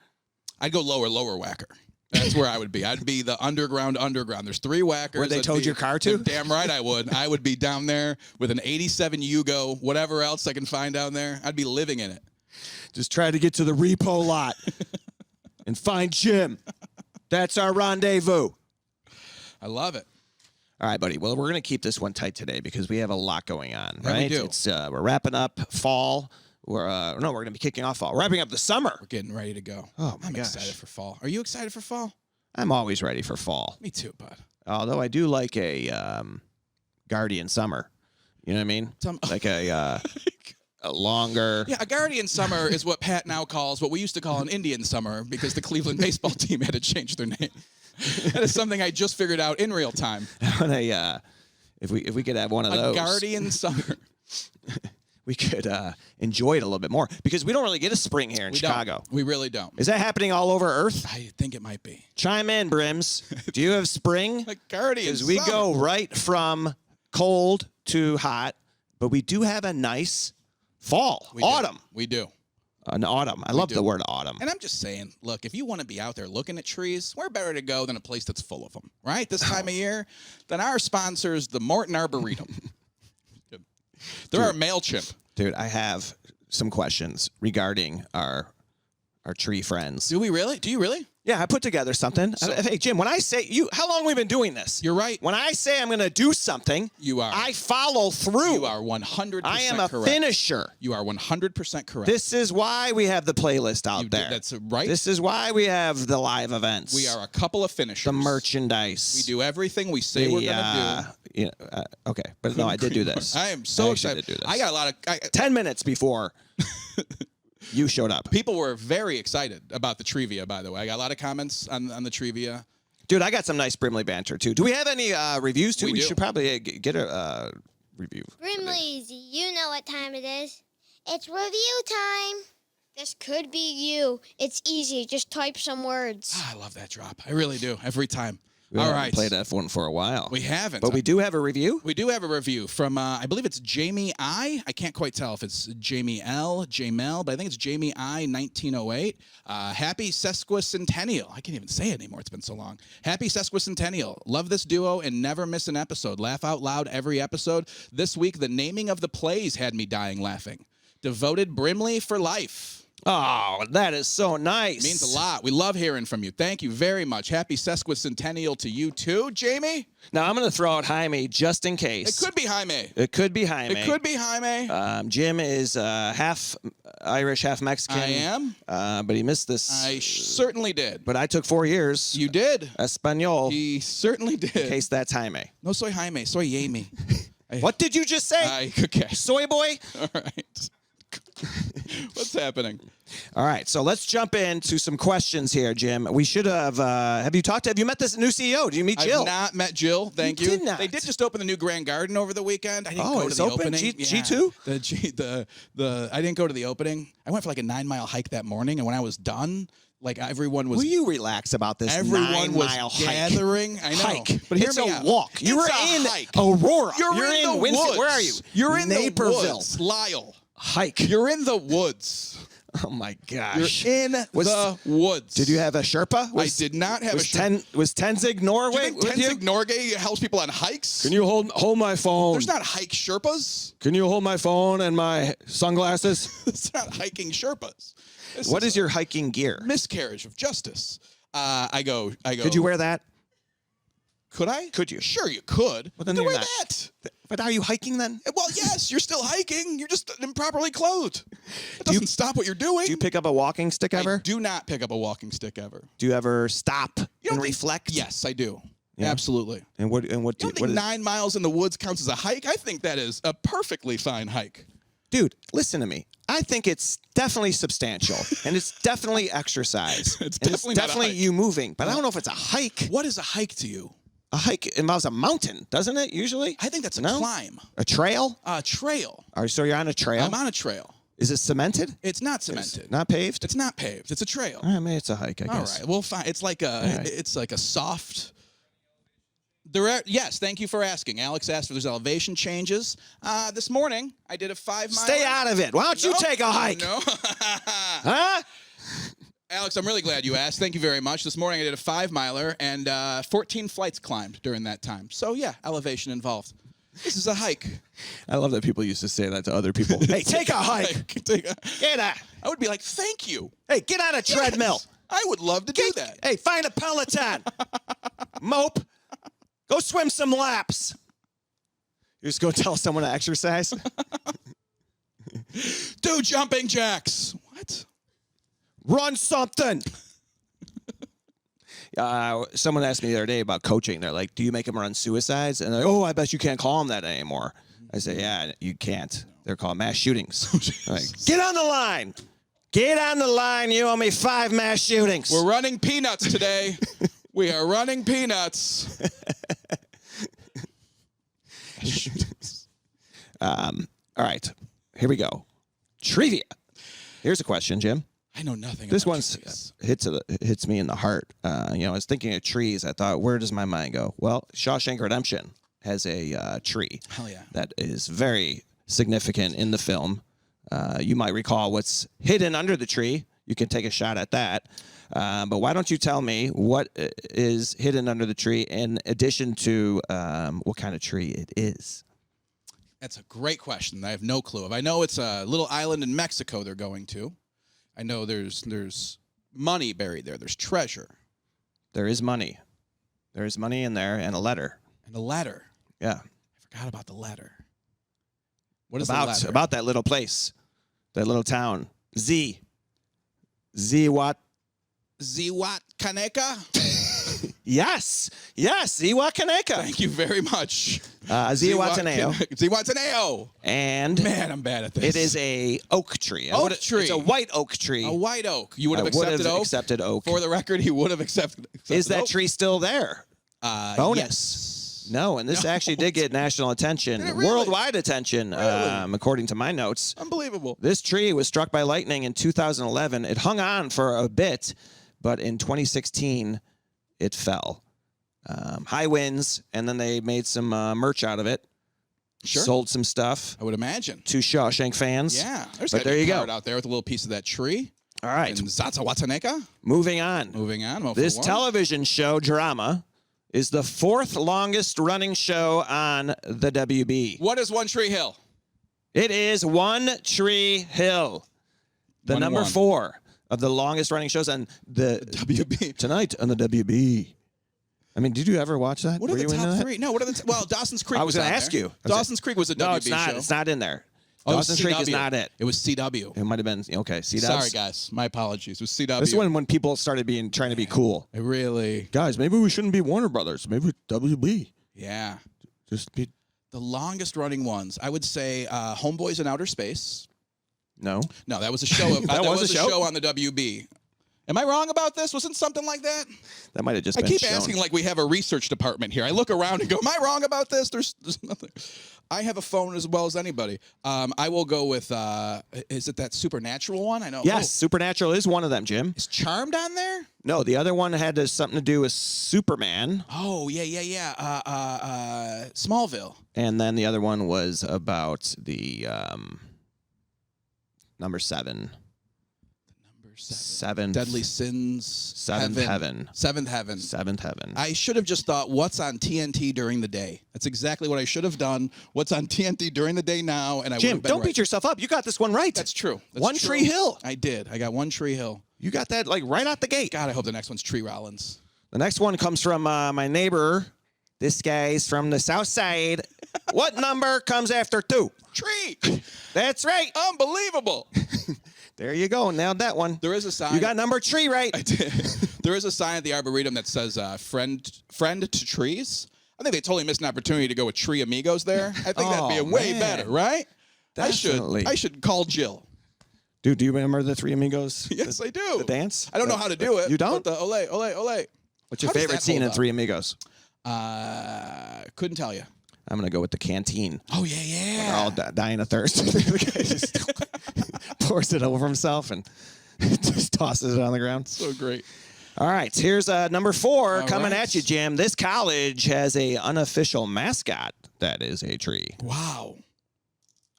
Speaker 2: I'd go lower Whacker. That's where I would be. I'd be the underground. There's 3 whackers.
Speaker 1: Where they towed your car to?
Speaker 2: Damn right I would. I would be down there with an 87 Yugo, whatever else I can find down there. I'd be living in it.
Speaker 1: Just try to get to the repo lot and find Jim. That's our rendezvous.
Speaker 2: I love it.
Speaker 1: All right, buddy. Well, we're going to keep this one tight today because we have a lot going on,
Speaker 2: Yeah,
Speaker 1: right?
Speaker 2: we do.
Speaker 1: It's we're wrapping up fall. We're going to be kicking off fall. Wrapping up the summer.
Speaker 2: We're getting ready to go.
Speaker 1: Oh, my
Speaker 2: I'm
Speaker 1: gosh.
Speaker 2: excited for fall. Are you excited for fall?
Speaker 1: I'm always ready for fall.
Speaker 2: Me too, bud.
Speaker 1: Although I do like a Guardian summer. You know what I mean? Like a longer.
Speaker 2: Yeah, a Guardian summer is what Pat now calls what we used to call an Indian summer because the Cleveland baseball team had to change their name. That is something I just figured out in real time.
Speaker 1: If we could have one of those.
Speaker 2: A Guardian summer.
Speaker 1: We could enjoy it a little bit more because we don't really get a spring here in Chicago.
Speaker 2: We really don't.
Speaker 1: Is that happening all over Earth?
Speaker 2: I think it might be.
Speaker 1: Chime in, Brims. Do you have spring?
Speaker 2: A Guardian
Speaker 1: Because we
Speaker 2: summer.
Speaker 1: go right from cold to hot, but we do have a nice fall, autumn.
Speaker 2: We do.
Speaker 1: An autumn. I love the word autumn.
Speaker 2: And I'm just saying, look, if you want to be out there looking at trees, where better to go than a place that's full of them, right? This time of year, than our sponsors, the Morton Arboretum. They're our MailChimp.
Speaker 1: Dude, I have some questions regarding our tree friends.
Speaker 2: Do we really? Do you really?
Speaker 1: Yeah, I put together something. Hey, Jim, when I say how long have we been doing this?
Speaker 2: You're right.
Speaker 1: When I say I'm going to do something, I follow through.
Speaker 2: You are 100%
Speaker 1: I am a
Speaker 2: correct.
Speaker 1: finisher.
Speaker 2: You are 100% correct.
Speaker 1: This is why we have the playlist out there.
Speaker 2: That's right.
Speaker 1: This is why we have the live events.
Speaker 2: We are a couple of finishers.
Speaker 1: The merchandise.
Speaker 2: We do everything we say we're going to do.
Speaker 1: Okay, but no, I did do this.
Speaker 2: I am so excited.
Speaker 1: Did do this.
Speaker 2: I got a lot of...
Speaker 1: 10 minutes before you showed up.
Speaker 2: People were very excited about the trivia, by the way. I got a lot of comments on the trivia.
Speaker 1: Dude, I got some nice Brimley banter, too. Do we have any reviews, too?
Speaker 2: We do.
Speaker 1: Should probably get a review.
Speaker 3: Brimley, you know what time it is. It's review time. This could be you. It's easy. Just type some words.
Speaker 2: I love that drop. I really do. Every time.
Speaker 1: We
Speaker 2: All
Speaker 1: haven't
Speaker 2: right.
Speaker 1: played that one for a while.
Speaker 2: We haven't.
Speaker 1: But we do have a review?
Speaker 2: We do have a review from, I believe it's Jamie I. I can't quite tell if it's Jamie L, Jamel, but I think it's Jamie I, 1908. Happy sesquicentennial. I can't even say it anymore. It's been so long. Happy sesquicentennial. Love this duo and never miss an episode. Laugh out loud every episode. This week, the naming of the plays had me dying laughing. Devoted Brimley for life.
Speaker 1: Oh, that is so nice.
Speaker 2: Means a lot. We love hearing from you. Thank you very much. Happy sesquicentennial to you too, Jamie.
Speaker 1: Now, I'm going to throw out Jaime just in case.
Speaker 2: It could be Jaime.
Speaker 1: It could be Jaime.
Speaker 2: It could be Jaime.
Speaker 1: Jim is half Irish, half Mexican.
Speaker 2: I am.
Speaker 1: But he missed this.
Speaker 2: I certainly did.
Speaker 1: But I took 4 years.
Speaker 2: You did.
Speaker 1: Espanol.
Speaker 2: He certainly did.
Speaker 1: In case that's Jaime.
Speaker 2: No soy Jaime, soy Jamie.
Speaker 1: What did you just say?
Speaker 2: Okay.
Speaker 1: Soy boy?
Speaker 2: All right. What's happening?
Speaker 1: All right, so let's jump into some questions here, Jim. We should have. Have you met this new CEO? Did you meet Jill?
Speaker 2: I've not met Jill. Thank you.
Speaker 1: Did not.
Speaker 2: They did just open the new Grand Garden over the weekend. I didn't go to
Speaker 1: it's
Speaker 2: the
Speaker 1: open?
Speaker 2: opening.
Speaker 1: G2?
Speaker 2: I didn't go to the opening. I went for like a 9-mile hike that morning, and when I was done, like everyone was.
Speaker 1: Will you relax about this?
Speaker 2: Everyone was
Speaker 1: 9-mile
Speaker 2: gathering.
Speaker 1: hike.
Speaker 2: I know.
Speaker 1: Hike.
Speaker 2: But hear
Speaker 1: It's
Speaker 2: me
Speaker 1: a
Speaker 2: out.
Speaker 1: walk. You were in
Speaker 2: hike.
Speaker 1: Aurora.
Speaker 2: You're in the
Speaker 1: Winston.
Speaker 2: woods.
Speaker 1: Where are you?
Speaker 2: You're in
Speaker 1: Naperville.
Speaker 2: the woods, Lyle.
Speaker 1: Hike.
Speaker 2: You're in the woods.
Speaker 1: Oh my gosh.
Speaker 2: You're in the woods.
Speaker 1: Did you have a Sherpa?
Speaker 2: I did not have a Sherpa.
Speaker 1: Was Tenzing Norway?
Speaker 2: Do you think Tenzing Norgay helps people on hikes?
Speaker 1: Can you hold my phone?
Speaker 2: There's not hike Sherpas.
Speaker 1: Can you hold my phone and my sunglasses?
Speaker 2: It's not hiking Sherpas.
Speaker 1: What is your hiking gear?
Speaker 2: Miscarriage of justice. I go.
Speaker 1: Could you wear that?
Speaker 2: Could I?
Speaker 1: Could you?
Speaker 2: Sure, you could.
Speaker 1: Well, then
Speaker 2: you
Speaker 1: you're
Speaker 2: wear
Speaker 1: not.
Speaker 2: that.
Speaker 1: But are you hiking then?
Speaker 2: Well, yes, you're still hiking. You're just improperly clothed. It doesn't stop what you're doing.
Speaker 1: Do you pick up a walking stick ever?
Speaker 2: I do not pick up a walking stick ever.
Speaker 1: Do you ever stop and reflect?
Speaker 2: Yes, I do.
Speaker 1: Yeah.
Speaker 2: Absolutely.
Speaker 1: And what?
Speaker 2: You don't think 9 miles in the woods counts as a hike? I think that is a perfectly fine hike.
Speaker 1: Dude, listen to me. I think it's definitely substantial, and it's definitely exercise.
Speaker 2: It's definitely not a hike.
Speaker 1: You moving, but I don't know if it's a hike.
Speaker 2: What is a hike to you?
Speaker 1: A hike involves a mountain, doesn't it, usually?
Speaker 2: I think that's a climb.
Speaker 1: A trail?
Speaker 2: A trail.
Speaker 1: All right, so you're on a trail?
Speaker 2: I'm on a trail.
Speaker 1: Is it cemented?
Speaker 2: It's not cemented.
Speaker 1: It's not paved?
Speaker 2: It's not paved. It's a trail.
Speaker 1: All right, maybe it's a hike, I guess.
Speaker 2: All right, well, fine. It's like a soft... Yes, thank you for asking. Alex asked if there's elevation changes. This morning, I did a 5-mile...
Speaker 1: Stay out of it. Why don't you take a hike?
Speaker 2: No.
Speaker 1: Huh?
Speaker 2: Alex, I'm really glad you asked. Thank you very much. This morning I did a 5-miler and 14 flights climbed during that time. So, yeah, elevation involved. This is a hike.
Speaker 1: I love that people used to say that to other people. Hey, take a hike. Get out.
Speaker 2: I would be like, thank you.
Speaker 1: Hey, get on a treadmill.
Speaker 2: Yes, I would love to do that.
Speaker 1: Hey, find a Peloton. Mope. Go swim some laps. You just go tell someone to exercise.
Speaker 2: Do jumping jacks. What?
Speaker 1: Run something. Someone asked me the other day about coaching. They're like, do you make them run suicides? And they're like, oh, I bet you can't call them that anymore. I say, yeah, you can't. They're called mass shootings. Like, get on the line. Get on the line. You owe me 5 mass shootings.
Speaker 2: We're running peanuts today. We are running peanuts.
Speaker 1: All right. Here we go. Trivia. Here's a question, Jim.
Speaker 2: I know nothing
Speaker 1: This
Speaker 2: about
Speaker 1: one's hits me in the heart. I was thinking of trees. I thought, where does my mind go? Well, Shawshank Redemption has a tree.
Speaker 2: Hell yeah.
Speaker 1: That is very significant in the film. You might recall what's hidden under the tree. You can take a shot at that. But why don't you tell me what is hidden under the tree in addition to what kind of tree it is?
Speaker 2: That's a great question. I have no clue. If I know it's a little island in Mexico they're going to. I know there's money buried there. There's treasure.
Speaker 1: There is money. There is money in there and a letter.
Speaker 2: And a letter.
Speaker 1: Yeah.
Speaker 2: I forgot about the letter. What is
Speaker 1: about
Speaker 2: the letter?
Speaker 1: about that little place, that little town? Z what?
Speaker 2: Ziwat Kaneka?
Speaker 1: Yes, Zihuatanejo.
Speaker 2: Thank you very much.
Speaker 1: Zihuatanejo.
Speaker 2: Zihuatanejo.
Speaker 1: And
Speaker 2: man, I'm bad at this.
Speaker 1: it is a oak tree.
Speaker 2: Oak tree.
Speaker 1: It's a white oak tree.
Speaker 2: A white oak. You would have
Speaker 1: I
Speaker 2: accepted oak?
Speaker 1: accepted oak.
Speaker 2: For the record, he would have accepted
Speaker 1: Is that
Speaker 2: oak?
Speaker 1: tree still there? Bonus.
Speaker 2: Yes.
Speaker 1: No, and this actually did get national attention,
Speaker 2: Did it really?
Speaker 1: worldwide attention,
Speaker 2: Really?
Speaker 1: according to my notes.
Speaker 2: Unbelievable.
Speaker 1: This tree was struck by lightning in 2011. It hung on for a bit, but in 2016, it fell. High winds, and then they made some merch out of it.
Speaker 2: Sure.
Speaker 1: Sold some stuff
Speaker 2: I would imagine.
Speaker 1: to Shawshank fans.
Speaker 2: Yeah. There's
Speaker 1: But
Speaker 2: gotta
Speaker 1: there
Speaker 2: be a
Speaker 1: you go.
Speaker 2: card out there with a little piece of that tree.
Speaker 1: All right.
Speaker 2: And Zazawataneka.
Speaker 1: Moving on.
Speaker 2: Moving on. Well,
Speaker 1: This
Speaker 2: for one.
Speaker 1: television show, drama, is the 4th longest running show on the WB.
Speaker 2: What is One Tree Hill?
Speaker 1: It is One Tree Hill, the
Speaker 2: 1-1.
Speaker 1: number 4 of the longest running shows on the
Speaker 2: WB.
Speaker 1: Tonight on the WB. I mean, did you ever watch that?
Speaker 2: What are
Speaker 1: Were
Speaker 2: the
Speaker 1: you into
Speaker 2: top
Speaker 1: that?
Speaker 2: 3? No, what are the well, Dawson's Creek
Speaker 1: I was
Speaker 2: going
Speaker 1: gonna
Speaker 2: to
Speaker 1: ask you.
Speaker 2: Dawson's Creek was a WB
Speaker 1: No, it's not.
Speaker 2: show.
Speaker 1: It's not in there.
Speaker 2: Oh, it was
Speaker 1: Dawson's Creek is
Speaker 2: CW.
Speaker 1: not it.
Speaker 2: It was CW.
Speaker 1: It might have been okay. See,
Speaker 2: Sorry, guys. My apologies. It was CW.
Speaker 1: This is when people started trying to be cool.
Speaker 2: It really.
Speaker 1: Guys, maybe we shouldn't be Warner Brothers. Maybe WB.
Speaker 2: Yeah.
Speaker 1: Just be
Speaker 2: The longest running ones, I would say Homeboys in Outer Space.
Speaker 1: no.
Speaker 2: No, that was a show.
Speaker 1: That was a show?
Speaker 2: On the WB. Am I wrong about this? Wasn't something like that?
Speaker 1: That might have just
Speaker 2: I
Speaker 1: been
Speaker 2: keep
Speaker 1: shown.
Speaker 2: asking like we have a research department here. I look around and go, am I wrong about this? There's nothing. I have a phone as well as anybody. I will go with, is it that Supernatural one? I know.
Speaker 1: Yes,
Speaker 2: Oh,
Speaker 1: Supernatural is one of them, Jim.
Speaker 2: is Charmed on there?
Speaker 1: No, the other one had something to do with Superman,
Speaker 2: Oh, yeah. Smallville.
Speaker 1: and then the other one was about the number 7.
Speaker 2: Number 7.
Speaker 1: Seventh.
Speaker 2: Deadly Sins.
Speaker 1: Seventh Heaven.
Speaker 2: Seventh Heaven.
Speaker 1: Seventh Heaven.
Speaker 2: I should have just thought, what's on TNT during the day? That's exactly what I should have done. What's on TNT during the day now? And I would
Speaker 1: Jim,
Speaker 2: have been
Speaker 1: don't
Speaker 2: right.
Speaker 1: beat yourself up. You got this one right.
Speaker 2: That's true. That's
Speaker 1: One
Speaker 2: true.
Speaker 1: Tree Hill.
Speaker 2: I did. I got One Tree Hill.
Speaker 1: You got that like right out the gate.
Speaker 2: God, I hope the next one's Tree Rollins.
Speaker 1: The next one comes from my neighbor. This guy's from the south side. What number comes after 2?
Speaker 2: Tree.
Speaker 1: That's right.
Speaker 2: Unbelievable.
Speaker 1: There you go. Nailed that one.
Speaker 2: There is a sign.
Speaker 1: You got number 3 right.
Speaker 2: I did. There is a sign at the Arboretum that says friend to trees. I think they totally missed an opportunity to go with Tree Amigos there. I think that'd be
Speaker 1: Oh,
Speaker 2: way
Speaker 1: man.
Speaker 2: better, right?
Speaker 1: Definitely.
Speaker 2: I should call Jill.
Speaker 1: Dude, do you remember the Three Amigos?
Speaker 2: Yes, I do.
Speaker 1: The dance?
Speaker 2: I don't know how to do it.
Speaker 1: You don't?
Speaker 2: But the ole, ole, ole.
Speaker 1: What's your
Speaker 2: How does
Speaker 1: favorite
Speaker 2: that
Speaker 1: scene
Speaker 2: hold
Speaker 1: in
Speaker 2: up?
Speaker 1: Three Amigos?
Speaker 2: Couldn't tell you.
Speaker 1: I'm going to go with the canteen.
Speaker 2: Oh, yeah.
Speaker 1: They're all dying of thirst. The guy just pours it over himself and just tosses it on the ground.
Speaker 2: So great.
Speaker 1: All right, here's number 4
Speaker 2: All
Speaker 1: coming
Speaker 2: right.
Speaker 1: at you, Jim. This college has a unofficial mascot that is a tree.
Speaker 2: Wow.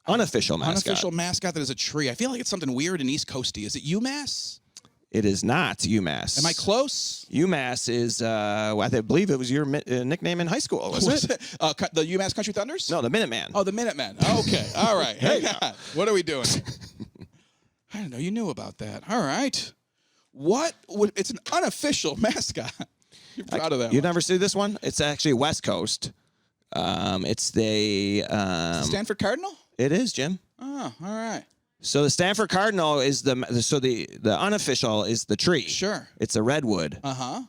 Speaker 1: Unofficial mascot.
Speaker 2: Unofficial mascot that is a tree. I feel like it's something weird and East Coasty. Is it UMass?
Speaker 1: It is not UMass.
Speaker 2: Am I close?
Speaker 1: UMass is, I believe it was your nickname in high school, was
Speaker 2: Was
Speaker 1: it?
Speaker 2: it? The UMass Country Thunders?
Speaker 1: No, the Minuteman.
Speaker 2: Oh, the Minutemen. Okay. All right. Hang on. What are we doing? I don't know. You knew about that. All right. It's an unofficial mascot. You're proud of that
Speaker 1: You
Speaker 2: one.
Speaker 1: never see this one? It's actually West Coast. It's the...
Speaker 2: Stanford Cardinal?
Speaker 1: it is, Jim.
Speaker 2: Oh, all right.
Speaker 1: So the Stanford Cardinal is the unofficial is the tree.
Speaker 2: Sure.
Speaker 1: It's a redwood.
Speaker 2: Uh-huh.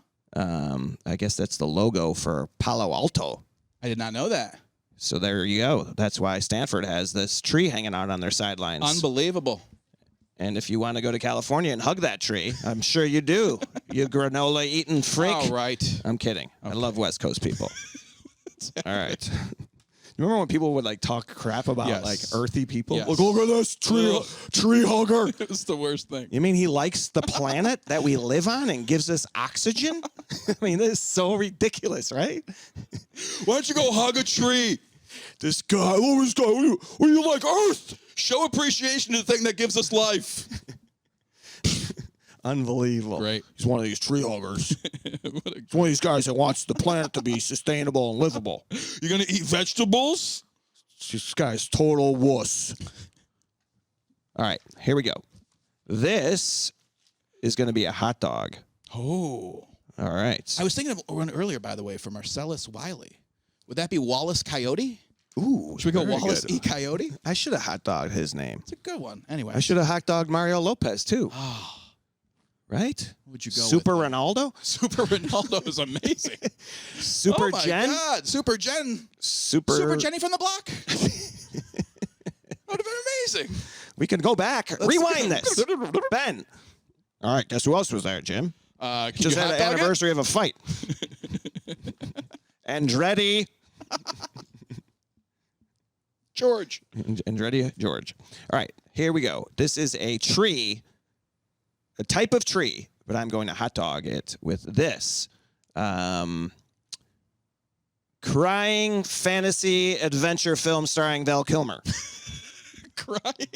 Speaker 1: I guess that's the logo for Palo Alto.
Speaker 2: I did not know that.
Speaker 1: So there you go. That's why Stanford has this tree hanging out on their sidelines.
Speaker 2: Unbelievable.
Speaker 1: And if you want to go to California and hug that tree, I'm sure you do. You granola eating freak.
Speaker 2: All right.
Speaker 1: I'm kidding. Okay. I love West Coast people. All right. You remember when people would like talk crap about like earthy people?
Speaker 2: Yes.
Speaker 1: Like, look at this tree hugger.
Speaker 2: It was the worst thing.
Speaker 1: You mean he likes the planet that we live on and gives us oxygen? I mean, this is so ridiculous, right?
Speaker 2: Why don't you go hug a tree?
Speaker 1: This guy, look at this guy. What do you like, Earth?
Speaker 2: Show appreciation to the thing that gives us life.
Speaker 1: Unbelievable.
Speaker 2: Right.
Speaker 1: He's one of these tree huggers. He's one of these guys that wants the planet to be sustainable and livable.
Speaker 2: You gonna eat vegetables?
Speaker 1: This guy's total wuss. All right, here we go. This is going to be a hot dog.
Speaker 2: Oh.
Speaker 1: All right.
Speaker 2: I was thinking of one earlier, by the way, from Marcellus Wiley. Would that be Wallace Coyote?
Speaker 1: Ooh.
Speaker 2: Should we go
Speaker 1: very
Speaker 2: Wallace
Speaker 1: good.
Speaker 2: E. Coyote?
Speaker 1: I should have hot dogged his name.
Speaker 2: It's a good one. Anyway.
Speaker 1: I should have hot dogged Mario Lopez, too.
Speaker 2: Oh.
Speaker 1: Right?
Speaker 2: Would you go
Speaker 1: Super
Speaker 2: with
Speaker 1: Ronaldo?
Speaker 2: Super Ronaldo is amazing.
Speaker 1: Super
Speaker 2: oh my
Speaker 1: Jen?
Speaker 2: God. Super Jen.
Speaker 1: Super
Speaker 2: Jenny from the block. That would have been amazing.
Speaker 1: We can go back. Rewind this. Ben. All right, guess who else was there, Jim? Just had an anniversary of a fight. Andretti.
Speaker 2: George.
Speaker 1: Andretti George. All right, here we go. This is a tree, a type of tree, but I'm going to hot dog it with this. Crying fantasy adventure film starring Val Kilmer.
Speaker 2: Crying.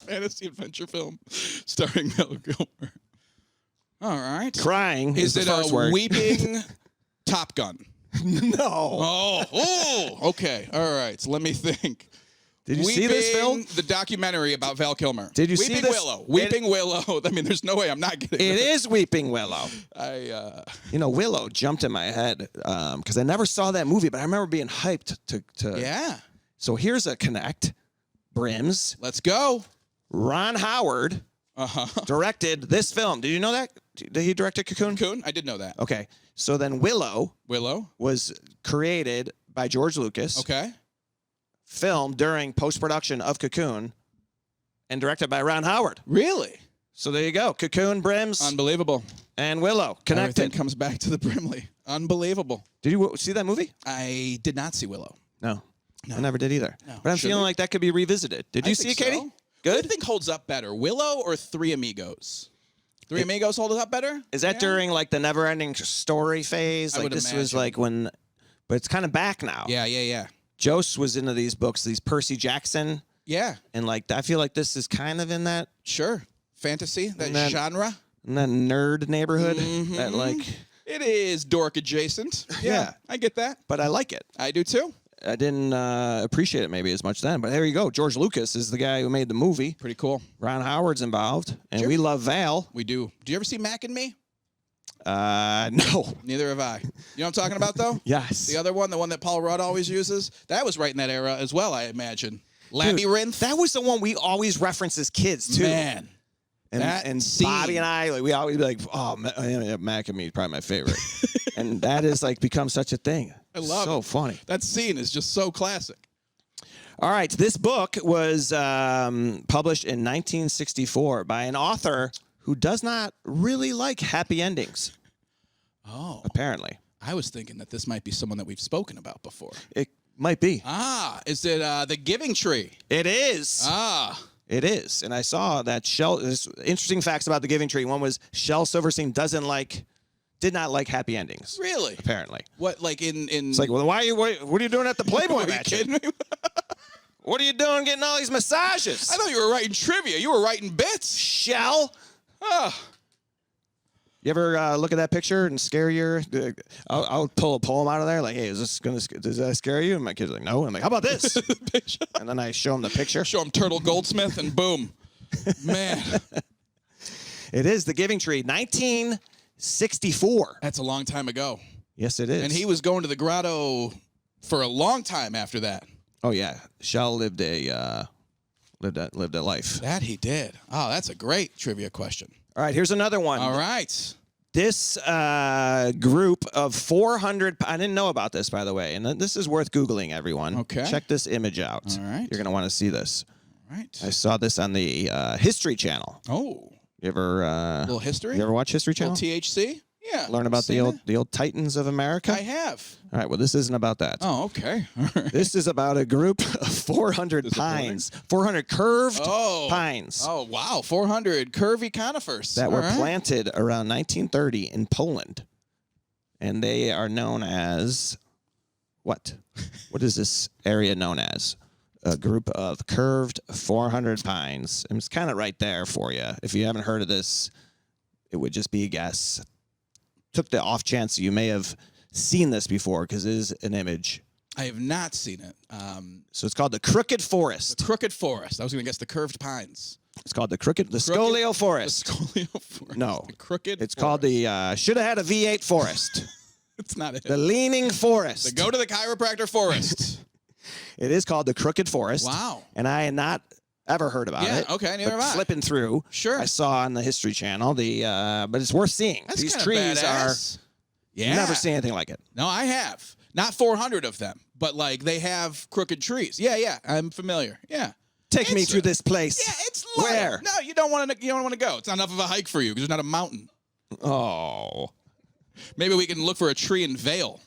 Speaker 2: Fantasy adventure film starring Val Kilmer. All right.
Speaker 1: Crying is
Speaker 2: it
Speaker 1: the first
Speaker 2: a
Speaker 1: word.
Speaker 2: weeping Top Gun?
Speaker 1: No.
Speaker 2: Oh, okay. All right. So let me think.
Speaker 1: Did you see this film?
Speaker 2: The documentary about Val Kilmer.
Speaker 1: Did you see
Speaker 2: Weeping
Speaker 1: this?
Speaker 2: Willow. Weeping Willow. I mean, there's no way I'm not getting
Speaker 1: It
Speaker 2: this.
Speaker 1: is Weeping Willow.
Speaker 2: You
Speaker 1: know, Willow jumped in my head because I never saw that movie, but I remember being hyped to.
Speaker 2: Yeah.
Speaker 1: So here's a connect. Brims.
Speaker 2: Let's go.
Speaker 1: Ron Howard directed this film. Did you know that? Did he directed Cocoon?
Speaker 2: Cocoon? I did know that.
Speaker 1: Okay. So then Willow was created by George Lucas.
Speaker 2: Okay.
Speaker 1: Filmed during post-production of Cocoon and directed by Ron Howard.
Speaker 2: Really?
Speaker 1: So there you go. Cocoon, Brims.
Speaker 2: Unbelievable.
Speaker 1: And Willow. Connected.
Speaker 2: Everything comes back to the Brimley. Unbelievable.
Speaker 1: Did you see that movie?
Speaker 2: I did not see Willow.
Speaker 1: No. I never did either.
Speaker 2: No.
Speaker 1: But I'm
Speaker 2: Should
Speaker 1: feeling
Speaker 2: we?
Speaker 1: like that could be revisited. Did you see it, Katie?
Speaker 2: So.
Speaker 1: Good?
Speaker 2: What do you think holds up better, Willow or Three Amigos? Three Amigos hold up better?
Speaker 1: Is that during like the never-ending story phase?
Speaker 2: I
Speaker 1: Like
Speaker 2: would
Speaker 1: this was
Speaker 2: imagine.
Speaker 1: like when, but it's kind of back now.
Speaker 2: Yeah.
Speaker 1: Jose was into these books, these Percy Jackson,
Speaker 2: Yeah,
Speaker 1: and like I feel like this is kind of in that
Speaker 2: sure. Fantasy, that
Speaker 1: And then-
Speaker 2: genre.
Speaker 1: in that nerd neighborhood.
Speaker 2: Mhm.
Speaker 1: That like,
Speaker 2: It is dork adjacent.
Speaker 1: Yeah.
Speaker 2: I get that.
Speaker 1: but I like it.
Speaker 2: I do too.
Speaker 1: I didn't appreciate it maybe as much then, but there you go. George Lucas is the guy who made the movie.
Speaker 2: Pretty cool.
Speaker 1: Ron Howard's involved, and
Speaker 2: Sure.
Speaker 1: we love Val.
Speaker 2: We do. Do you ever see Mac and Me?
Speaker 1: No.
Speaker 2: Neither have I. You know what I'm talking about, though?
Speaker 1: Yes.
Speaker 2: The other one, the one that Paul Rudd always uses? That was right in that era as well, I imagine. Labyrinth.
Speaker 1: That was the one we always reference as kids too.
Speaker 2: Man. that
Speaker 1: And
Speaker 2: scene.
Speaker 1: Bobby and I, like, we always be like, oh, Mac and Me is probably my favorite. And that has like become such a thing.
Speaker 2: I love
Speaker 1: so
Speaker 2: it.
Speaker 1: funny.
Speaker 2: That scene is just so classic.
Speaker 1: All right, this book was published in 1964 by an author who does not really like happy endings,
Speaker 2: Oh.
Speaker 1: apparently.
Speaker 2: I was thinking that this might be someone that we've spoken about before.
Speaker 1: It might be.
Speaker 2: Is it The Giving Tree?
Speaker 1: It is. It is. And I saw that there's interesting facts about The Giving Tree. One was Shel Silverstein did not like happy endings.
Speaker 2: Really?
Speaker 1: Apparently.
Speaker 2: What, like in...
Speaker 1: It's like, well, what are you doing at the Playboy
Speaker 2: Are you
Speaker 1: Mansion?
Speaker 2: kidding me?
Speaker 1: What are you doing getting all these massages?
Speaker 2: I thought you were writing trivia. You were writing bits.
Speaker 1: Shell.
Speaker 2: Oh.
Speaker 1: You ever look at that picture and scare your? I'll pull a poem out of there. Like, hey, does that scare you? And my kid's like, no. I'm like, how about this? And then I show him the picture.
Speaker 2: Show him Turtle Goldsmith and boom. Man.
Speaker 1: It is The Giving Tree, 1964.
Speaker 2: That's a long time ago.
Speaker 1: Yes, it is.
Speaker 2: And he was going to the grotto for a long time after that.
Speaker 1: Oh yeah, Shell lived a life.
Speaker 2: That he did. Oh, that's a great trivia question.
Speaker 1: All right, here's another one.
Speaker 2: All right.
Speaker 1: This group of 400, I didn't know about this, by the way, and this is worth Googling, everyone.
Speaker 2: Okay.
Speaker 1: Check this image out.
Speaker 2: All right.
Speaker 1: You're going to want to see this.
Speaker 2: All right.
Speaker 1: I saw this on the History Channel.
Speaker 2: Oh.
Speaker 1: You ever...
Speaker 2: A little history?
Speaker 1: You ever watch History Channel?
Speaker 2: Little THC? Yeah.
Speaker 1: Learn about the old Titans of America?
Speaker 2: I have.
Speaker 1: All right, well, this isn't about that.
Speaker 2: Oh, okay. All right.
Speaker 1: This is about a group of 400 pines, 400 curved pines
Speaker 2: Oh, wow. 400 curvy conifers.
Speaker 1: that were
Speaker 2: All right.
Speaker 1: planted around 1930 in Poland. And they are known as what? What is this area known as? A group of curved 400 pines. And it's kind of right there for you. If you haven't heard of this, it would just be a guess. Took the off chance you may have seen this before because it is an image.
Speaker 2: I have not seen it.
Speaker 1: So it's called the Crooked Forest.
Speaker 2: The Crooked Forest. I was going to guess the curved pines.
Speaker 1: It's called the Scolio Forest.
Speaker 2: The Scolio Forest.
Speaker 1: No.
Speaker 2: The Crooked
Speaker 1: It's
Speaker 2: Forest.
Speaker 1: called the should have had a V8 Forest.
Speaker 2: It's not it.
Speaker 1: The Leaning Forest.
Speaker 2: The Go to the Chiropractor Forest.
Speaker 1: It is called the Crooked Forest.
Speaker 2: Wow.
Speaker 1: And I had not ever heard about it.
Speaker 2: Okay, neither
Speaker 1: but
Speaker 2: have I.
Speaker 1: flipping through,
Speaker 2: Sure.
Speaker 1: I saw on the History Channel but it's worth seeing.
Speaker 2: That's
Speaker 1: These
Speaker 2: kinda
Speaker 1: trees
Speaker 2: badass. Yeah.
Speaker 1: never seen anything like it.
Speaker 2: No, I have. Not 400 of them, but like they have crooked trees. Yeah, I'm familiar. Yeah.
Speaker 1: Take me to this place.
Speaker 2: Yeah, it's low.
Speaker 1: Where?
Speaker 2: No, you don't want to go. It's not enough of a hike for you because there's not a mountain.
Speaker 1: Oh.
Speaker 2: Maybe we can look for a tree in Vale.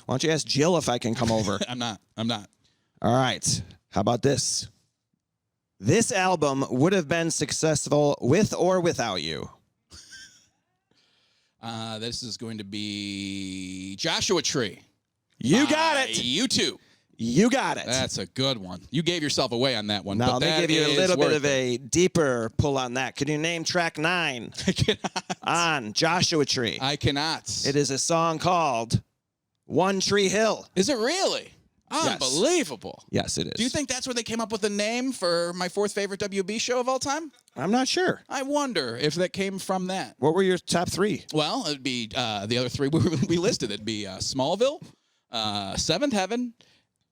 Speaker 1: Why don't you ask Jill if I can come over?
Speaker 2: I'm not.
Speaker 1: All right. How about this? This album would have been successful with or without you.
Speaker 2: This is going to be Joshua Tree.
Speaker 1: You got it.
Speaker 2: You too.
Speaker 1: You got it.
Speaker 2: That's a good one. You gave yourself away on that one.
Speaker 1: Now,
Speaker 2: but
Speaker 1: let me
Speaker 2: that
Speaker 1: give you a
Speaker 2: is
Speaker 1: little bit
Speaker 2: worth
Speaker 1: of
Speaker 2: it.
Speaker 1: a deeper pull on that. Can you name track 9
Speaker 2: I cannot.
Speaker 1: on Joshua Tree?
Speaker 2: I cannot.
Speaker 1: It is a song called One Tree Hill.
Speaker 2: Is it really?
Speaker 1: Yes.
Speaker 2: Unbelievable.
Speaker 1: Yes, it is.
Speaker 2: Do you think that's where they came up with the name for my 4th favorite WB show of all time?
Speaker 1: I'm not sure.
Speaker 2: I wonder if that came from that.
Speaker 1: What were your top 3?
Speaker 2: Well, it'd be the other 3 we listed. It'd be Smallville, Seventh Heaven,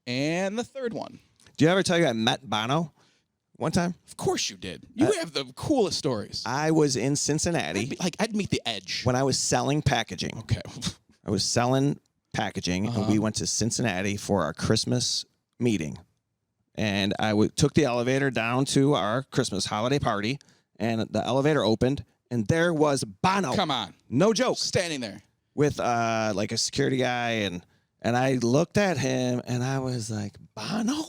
Speaker 2: and the 3rd one.
Speaker 1: Do you ever tell you I met Bono one time?
Speaker 2: Of course you did. You have the coolest stories.
Speaker 1: I was in Cincinnati
Speaker 2: I'd meet the Edge.
Speaker 1: when I was selling packaging.
Speaker 2: Okay.
Speaker 1: I was selling packaging, and we went to Cincinnati for our Christmas meeting. And I took the elevator down to our Christmas holiday party, and the elevator opened, and there was Bono.
Speaker 2: Come on.
Speaker 1: No joke.
Speaker 2: Standing there.
Speaker 1: With like a security guy, and I looked at him, and I was like, Bono?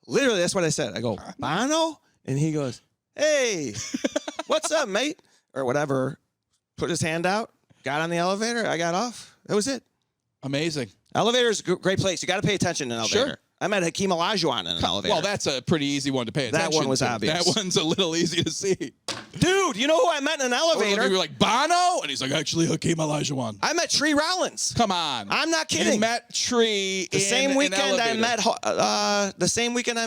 Speaker 1: Literally, that's what I said. I go, Bono? And he goes, hey, what's up, mate? Or whatever. Put his hand out, got on the elevator, I got off. That was it.
Speaker 2: Amazing.
Speaker 1: Elevator's a great place. You got to pay attention in an elevator.
Speaker 2: Sure.
Speaker 1: I met Hakeem Olajuwon in an elevator.
Speaker 2: Well, that's a pretty easy one to pay attention
Speaker 1: That one was
Speaker 2: to.
Speaker 1: obvious.
Speaker 2: That one's a little easy to see.
Speaker 1: Dude, you know who I met in an elevator?
Speaker 2: You were like, Bono? And he's like, actually, Hakeem Olajuwon.
Speaker 1: I met Tree Rollins.
Speaker 2: Come on.
Speaker 1: I'm not kidding.
Speaker 2: You met Tree
Speaker 1: The same weekend I
Speaker 2: elevator.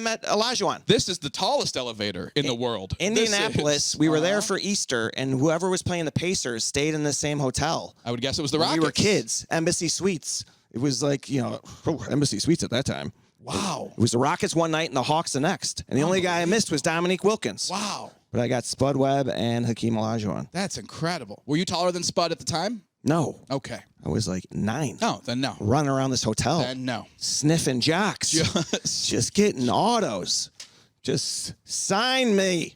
Speaker 1: met Olajuwon.
Speaker 2: This is the tallest elevator in the world.
Speaker 1: Indianapolis, we were there for Easter, and whoever was playing the Pacers stayed in the same hotel.
Speaker 2: I would guess it was the
Speaker 1: When
Speaker 2: Rockets.
Speaker 1: we were kids, Embassy Suites. It was like, Embassy Suites at that time.
Speaker 2: Wow.
Speaker 1: It was the Rockets one night and the Hawks the next. And the only guy I missed was Dominique Wilkins.
Speaker 2: Wow.
Speaker 1: But I got Spud Webb and Hakeem Olajuwon.
Speaker 2: That's incredible. Were you taller than Spud at the time?
Speaker 1: No.
Speaker 2: Okay.
Speaker 1: I was like 9.
Speaker 2: No, then no.
Speaker 1: Running around this hotel.
Speaker 2: Then no.
Speaker 1: Sniffing jocks. Just getting autos. Just sign me.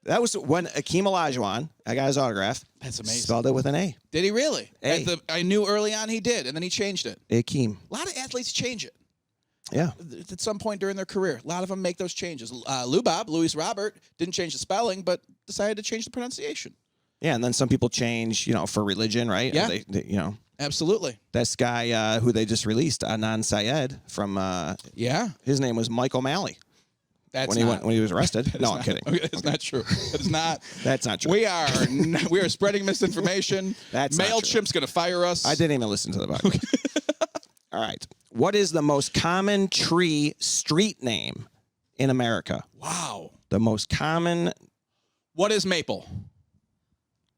Speaker 1: That was when Hakeem Olajuwon, I got his autograph.
Speaker 2: That's amazing.
Speaker 1: Spelled it with an A.
Speaker 2: Did he really?
Speaker 1: A.
Speaker 2: I knew early on he did, and then he changed it.
Speaker 1: Hakeem.
Speaker 2: A lot of athletes change it.
Speaker 1: Yeah.
Speaker 2: At some point during their career. A lot of them make those changes. Louis Robert, didn't change the spelling, but decided to change the pronunciation.
Speaker 1: Yeah, and then some people change, for religion, right?
Speaker 2: Yeah.
Speaker 1: They
Speaker 2: Absolutely.
Speaker 1: This guy who they just released, Adnan Syed, from
Speaker 2: Yeah.
Speaker 1: his name was Mike O'Malley.
Speaker 2: That's
Speaker 1: when he was arrested. No, I'm kidding.
Speaker 2: Okay, that's not true. That's not.
Speaker 1: That's not true.
Speaker 2: We are spreading misinformation.
Speaker 1: That's not true.
Speaker 2: MailChimp's going to fire us.
Speaker 1: I didn't even listen to the podcast. All right. What is the most common tree street name in America?
Speaker 2: Wow.
Speaker 1: The most common.
Speaker 2: What is maple?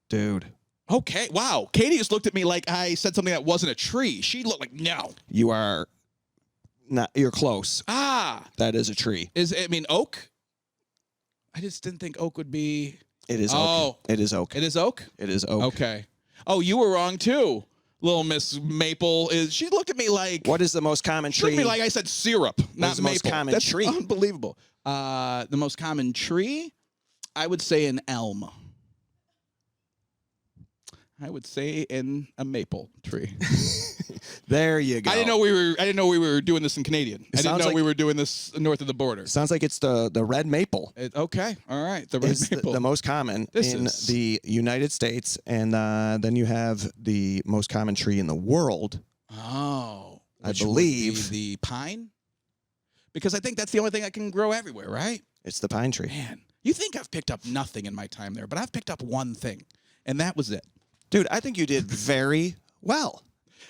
Speaker 1: Dude.
Speaker 2: Okay. Wow. Katie just looked at me like I said something that wasn't a tree. She looked like, no.
Speaker 1: You are not. You're close.
Speaker 2: Ah.
Speaker 1: That is a tree.
Speaker 2: Oak? I just didn't think oak would be.
Speaker 1: It is
Speaker 2: Oh.
Speaker 1: oak. It is oak.
Speaker 2: It is oak?
Speaker 1: It is oak.
Speaker 2: Okay. Oh, you were wrong too. Little Miss Maple is. She looked at me like.
Speaker 1: What is the most common
Speaker 2: She looked
Speaker 1: tree?
Speaker 2: at me like I said syrup, not
Speaker 1: the
Speaker 2: maple.
Speaker 1: most common
Speaker 2: That's
Speaker 1: tree?
Speaker 2: unbelievable. The most common tree, I would say an elm. I would say a maple tree.
Speaker 1: There you go.
Speaker 2: I didn't know we were doing this in Canadian. I didn't know we were doing this north of the border.
Speaker 1: Sounds like it's the red maple.
Speaker 2: Okay, all right. The red
Speaker 1: Is
Speaker 2: maple.
Speaker 1: the most common in the United States, and then you have the most common tree in the world.
Speaker 2: Oh,
Speaker 1: I believe
Speaker 2: the pine. Because I think that's the only thing that can grow everywhere, right?
Speaker 1: It's the pine tree.
Speaker 2: Man, you think I've picked up nothing in my time there, but I've picked up one thing, and that was it.
Speaker 1: Dude, I think you did very well.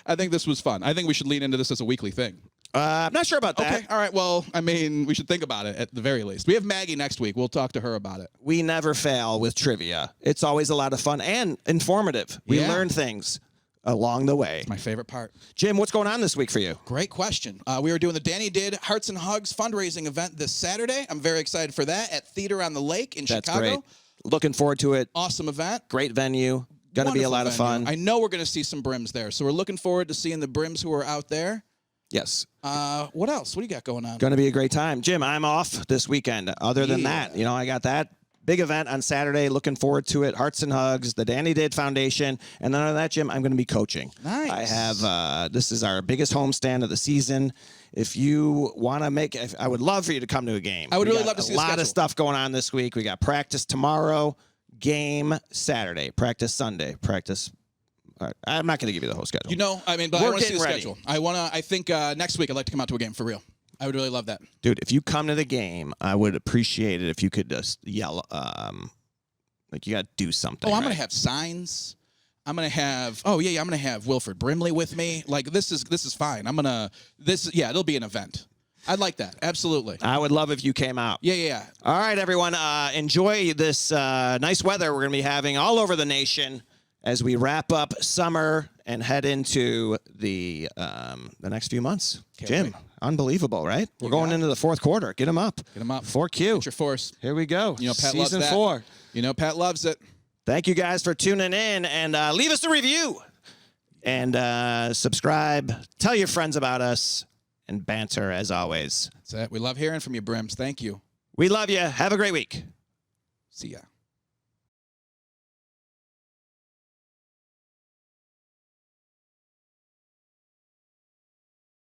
Speaker 2: I think this was fun. I think we should lean into this as a weekly thing.
Speaker 1: I'm not sure about that.
Speaker 2: Okay, all right. Well, I mean, we should think about it at the very least. We have Maggie next week. We'll talk to her about it.
Speaker 1: We never fail with trivia. It's always a lot of fun and informative. We learn things along the way.
Speaker 2: My favorite part.
Speaker 1: Jim, what's going on this week for you?
Speaker 2: Great question. We are doing the Danny Did Hearts and Hugs fundraising event this Saturday. I'm very excited for that at Theater on the Lake in
Speaker 1: That's
Speaker 2: Chicago.
Speaker 1: great. Looking forward to it.
Speaker 2: Awesome event.
Speaker 1: Great venue. Going to be a lot of fun.
Speaker 2: I know we're going to see some Brims there, so we're looking forward to seeing the Brims who are out there.
Speaker 1: Yes.
Speaker 2: What else? What do you got going on?
Speaker 1: Going to be a great time. Jim, I'm off this weekend. Other than that, I got that big event on Saturday. Looking forward to it. Hearts and Hugs, the Danny Did Foundation. And then other than that, Jim, I'm going to be coaching.
Speaker 2: Nice.
Speaker 1: I have, this is our biggest homestand of the season. If you want to I would love for you to come to a game.
Speaker 2: I would really love to see
Speaker 1: a lot of stuff going on this week. We got practice tomorrow, game Saturday, practice Sunday, practice. All right, I'm not going to give you the whole schedule.
Speaker 2: But I want to see the schedule. I think next week I'd like to come out to a game for real. I would really love that.
Speaker 1: Dude, if you come to the game, I would appreciate it if you could just yell, like you got to do something.
Speaker 2: Oh, I'm going to have signs. I'm going to have, I'm going to have Wilford Brimley with me. Like, this is fine. It'll be an event. I'd like that. Absolutely.
Speaker 1: I would love if you came out.
Speaker 2: Yeah.
Speaker 1: All right, everyone. Enjoy this nice weather we're going to be having all over the nation as we wrap up summer and head into the next few months. Jim, unbelievable, right? We're going into the fourth quarter. Get them up. 4Q.
Speaker 2: Get your force.
Speaker 1: Here we go.
Speaker 2: Pat
Speaker 1: Season
Speaker 2: loves that.
Speaker 1: 4.
Speaker 2: Pat loves it.
Speaker 1: Thank you guys for tuning in, and leave us a review and subscribe. Tell your friends about us, and banter as always.
Speaker 2: That's it. We love hearing from you, Brims. Thank you.
Speaker 1: We love you. Have a great week.
Speaker 2: See ya.